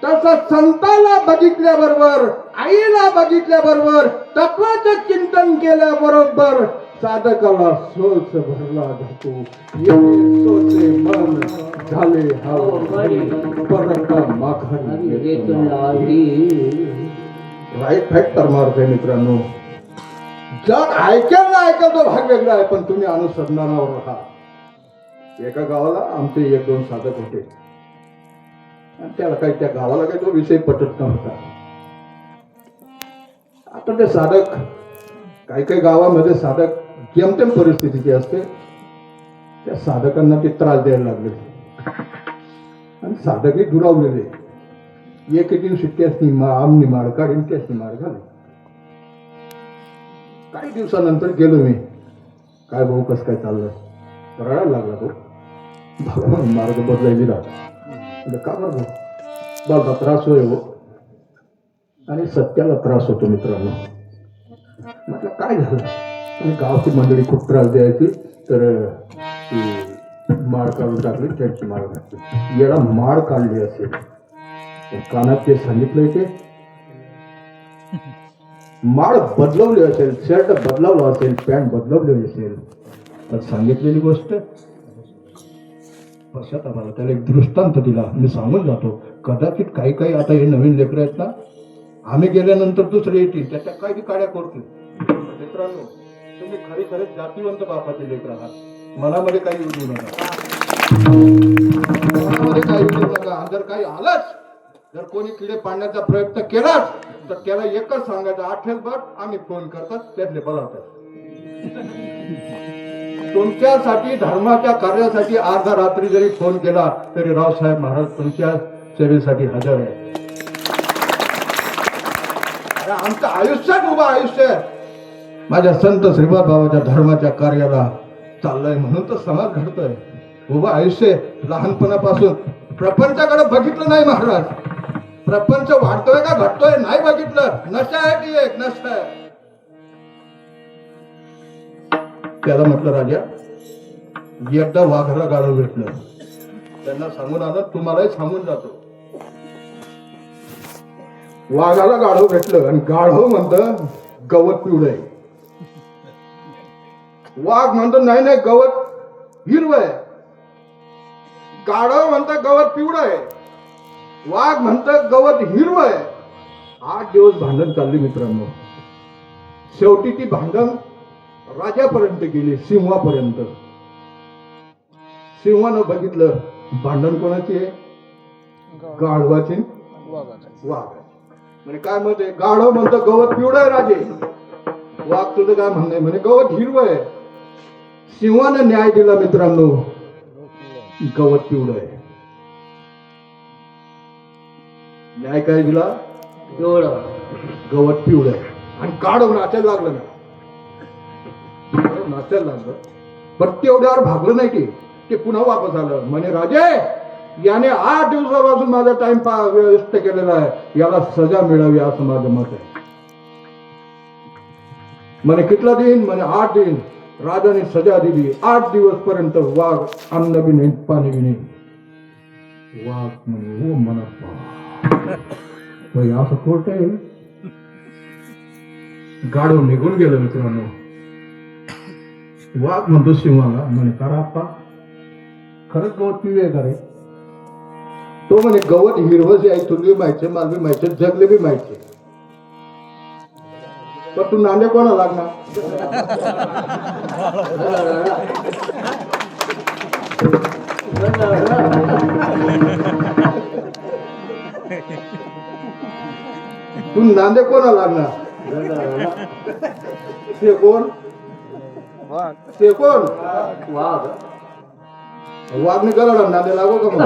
तसं संताला बघितल्याबरोबर, आईला बघितल्याबरोबर, तत्वाचं चिंतन केल्याबरोबर साधकाला सोच भरला जातो. सोचे मन झाले परता माघारी. राईट फॅक्ट परमार्थ आहे मित्रांनो. जग ऐकेल ना ऐकेल तो भाग वेगळा आहे, पण तुम्ही अनुसंधानावर राहा. एका गावाला आमचे 1-2 साधक होते आणि त्याला काही त्या गावाला काही तो विषय पटत नव्हता. आता ते साधक काही काही गावामध्ये साधक जेमतेम परिस्थितीची असते, त्या साधकांना ते त्रास द्यायला लागले आणि साधकही दुरावलेले. एक दिवशी त्यासनी आमनी माड काढून त्यासनी माड घाले. काही दिवसानंतर गेलो मी, काय भाऊ कसं काय चाललं, रडायला लागला तो. मार्ग बदलायची राहत का बरं बाबा त्रास होय हो, आणि सत्याला त्रास होतो मित्रांनो. म्हटलं काय झालं, आणि गावची मंडळी खूप त्रास द्यायची, तर ती माळ काढून टाकली, त्याची माळ घातली. याला माळ काढली असेल, कानात ते सांगितलंय ते माळ बदलवली असेल, शर्ट बदलावला असेल, पॅन्ट बदलवली असेल, तर सांगितलेली गोष्ट लक्षात आम्हाला. त्याला एक दृष्टांत दिला, मी सांगून जातो. कदाचित काही काही आता हे नवीन लेकरं आहेत ना, आम्ही गेल्यानंतर दुसरे येतील, त्याच्या काही काड्या करतील. मित्रांनो, तुम्ही खरी खरेच जातीवंत बापाचे लेकर आहात. मनामध्ये काही येऊ नका, मनामध्ये काही येऊ नका. जर काही आलंच, जर कोणी किडे पाडण्याचा प्रयत्न केलाच, तर त्याला एकच सांगायचं, आठेल बघ आम्ही फोन करतात, त्यातले बोलावतात. तुमच्यासाठी धर्माच्या कार्यासाठी अर्धा रात्री जरी फोन केला तरी रावसाहेब महाराज तुमच्या सेवेसाठी हजर आहे. आमचं आयुष्यात उभं आयुष्य माझ्या संत श्रीपाद बाबाच्या धर्माच्या कार्याला चाललंय, म्हणून तर समाज घडतोय. उभं आयुष्य लहानपणापासून प्रपंचाकडे बघितलं नाही महाराज. प्रपंच वाढतोय का घटतोय नाही बघितलं. नशा आहे ती एक नशा आहे. त्याला म्हटलं राजा, एकदा वाघाला गाढव भेटलं, त्यांना सांगून आलं, तुम्हालाही सांगून जातो. वाघाला गाढव भेटलं आणि गाढव म्हणतं गवत पिवळं आहे. वाघ म्हणतो नाही नाही गवत हिरवं आहे. गाढव म्हणतं गवत पिवळं आहे. वाघ म्हणतं गवत हिरवं आहे. 8 दिवस भांडण चालली मित्रांनो. शेवटी ती भांडण राजापर्यंत गेली, सिंहापर्यंत. सिंहानं बघितलं भांडण कोणाची आहे, गाढवाची वाघ. म्हणजे काय मत आहे, गाढव म्हणतं गवत पिवळं आहे राजे. वाघ तुझं काय म्हणणं आहे, म्हणे गवत हिरवं आहे. सिंहानं न्याय दिला मित्रांनो, गवत पिवळं आहे. न्याय काय दिला, गवत पिवळं आहे. आणि गाढव नाचायला लागलं ना, नाचायला लागलं. पण तेवढ्यावर भागलं नाही ते पुन्हा वापस आलं. म्हणे राजे, याने 8 दिवसापासून माझा टाइम वेस्ट केलेला आहे, याला सजा मिळावी असं माझं मत आहे. म्हणे कितला दिन, म्हणे 8 दिन. राजाने सजा दिली. 8 दिवस पर्यंत वाघ अन्न बी नाही पाणी बी नाही. वाघ म्हणे हो म्हणा असं कोर्ट आहे. गाढव निघून गेलं मित्रांनो. वाघ म्हणतो सिंहाला, म्हणे करा आप्पा खरंच गवत पिवे का रे. तो म्हणे गवत हिरवं आहे, तुला बी माहिती, मला बी माहिती, जगले बी माहिती. पण तू नांदे कोणा लागणार. तू नांदे कोणा लागणार. ते कोण, ते कोण वाघ. वाघने गलाडा नांदे लागो का मग.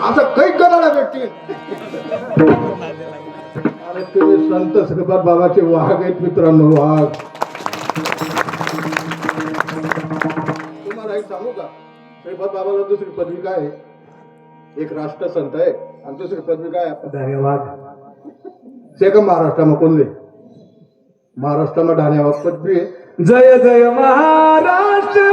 असं काही गलाडा व्यक्ती. अरे तुम्ही संत श्रीपाद बाबाचे वाघ आहेत मित्रांनो, वाघ. तुम्हाला एक सांगू का, श्रीपाद बाबाला दुसरी पदवी काय आहे, एक राष्ट्रसंत आहे आणि दुसरी पदवी काय आहे, धन्यवाद. ते का महाराष्ट्रामध्ये कोणले, महाराष्ट्रामध्ये धान्यवाद पदवी आहे. जय जय महाराष्ट्र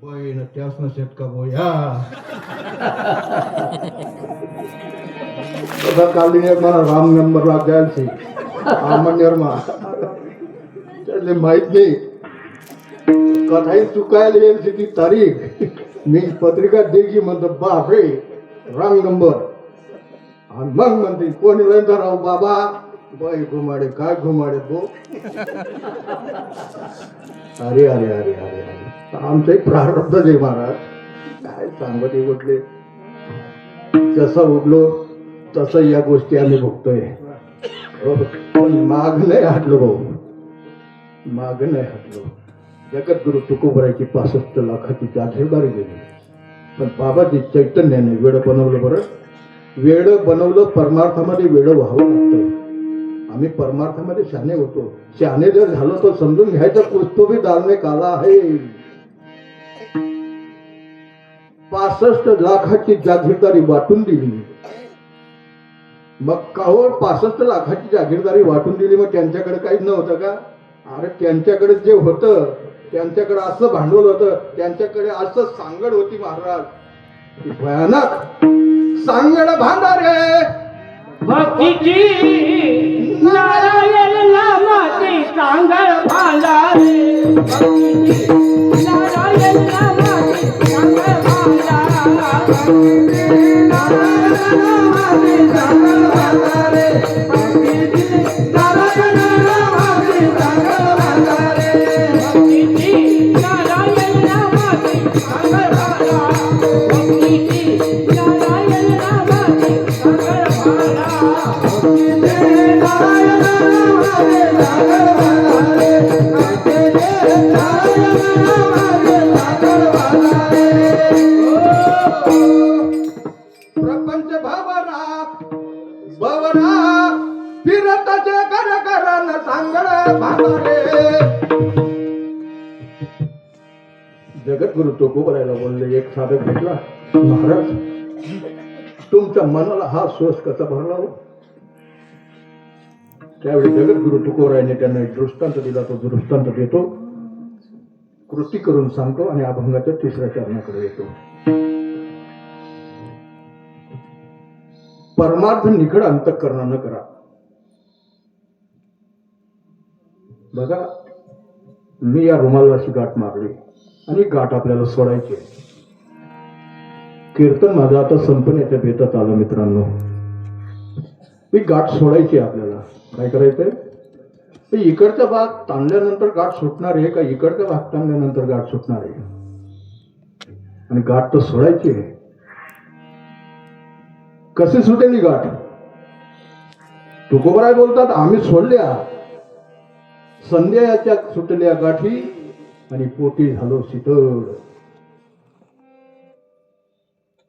बहीण त्याच नसेत का बोया कालीने मला राम नंबरला द्यायचे आमन्यरमा त्यातले माहित नाही कथाही चुकायला येईल ती तारीख मी पत्रिका देगी म्हणतो बापरे रांग नंबर आणि मग म्हणते कोणी म्हणता राव बाबा बाई घुमाडे काय घुमाडे तो अरे अरे अरे अरे अरे आमचं एक प्रारब्ध आहे महाराज काय सांगत उठले जसं उठलो तसं या गोष्टी आम्ही बघतोय पण माग नाही हटलो भाऊ माग नाही हटलो जगद्गुरु तुकोबरायची 65 लाखाची जागीरदारी गेली पण बाबाजी चैतन्याने वेळ बनवलं बरं वेळ बनवलं परमार्थामध्ये वेळ व्हावं लागतं आम्ही परमार्थामध्ये शहाणे होतो शहाणे जर झालो तर समजून घ्यायचं कुस्तो भी डालने काला आहे 65 लाखाची जागीरदारी वाटून दिली मग कावर 65 लाखाची जागीरदारी वाटून दिली मग त्यांच्याकडे काहीच नव्हतं का अरे त्यांच्याकडे जे होतं त्यांच्याकडे असं भांडवल होतं त्यांच्याकडे असं सांगड होती महाराज भयानक सांगड भांडारे भक्तीची नारायण नामाची सांगळ भांडारे भक्तीची नारायण नामाची सांगळ भांडारे नारायण नामाची सांगळ भांडारे भक्तीची नारायण नामाची सांगळ भांडारे भक्तीची नारायण नामाची सांगळ भांडारे भक्तीची नारायण नामाची सांगळ प्रपंच भावना भवना फिरताचे कर करण सांगड भांडारे जगद्गुरु तुकोबरायला बोलले एक साधक भेटला महाराज तुमच्या मनाला हा श्वास कसा भरला हो त्यावेळी जगद्गुरु तुकोबरायने त्यांना एक दृष्टांत दिला तो दृष्टांत देतो कृती करून सांगतो आणि अभंगाच्या 3ऱ्या चरणाकडे येतो परमार्थ निखड अंतःकरणानं करा बघा मी या रुमाला अशी गाठ मारली आणि गाठ आपल्याला सोडायची आहे कीर्तन माझं आता संपण्याच्या बेतात आलं मित्रांनो ही गाठ सोडायची आपल्याला काय करायचंय इकडचा भाग ताणल्यानंतर गाठ सुटणार आहे का इकडचा भाग ताणल्यानंतर गाठ सुटणार आहे आणि गाठ तर सोडायची आहे कशी सुटेल ही गाठ तुकोबराय बोलतात आम्ही सोडल्या संध्याच्या सुटल्या गाठी आणि पोटी झालो शीतळ.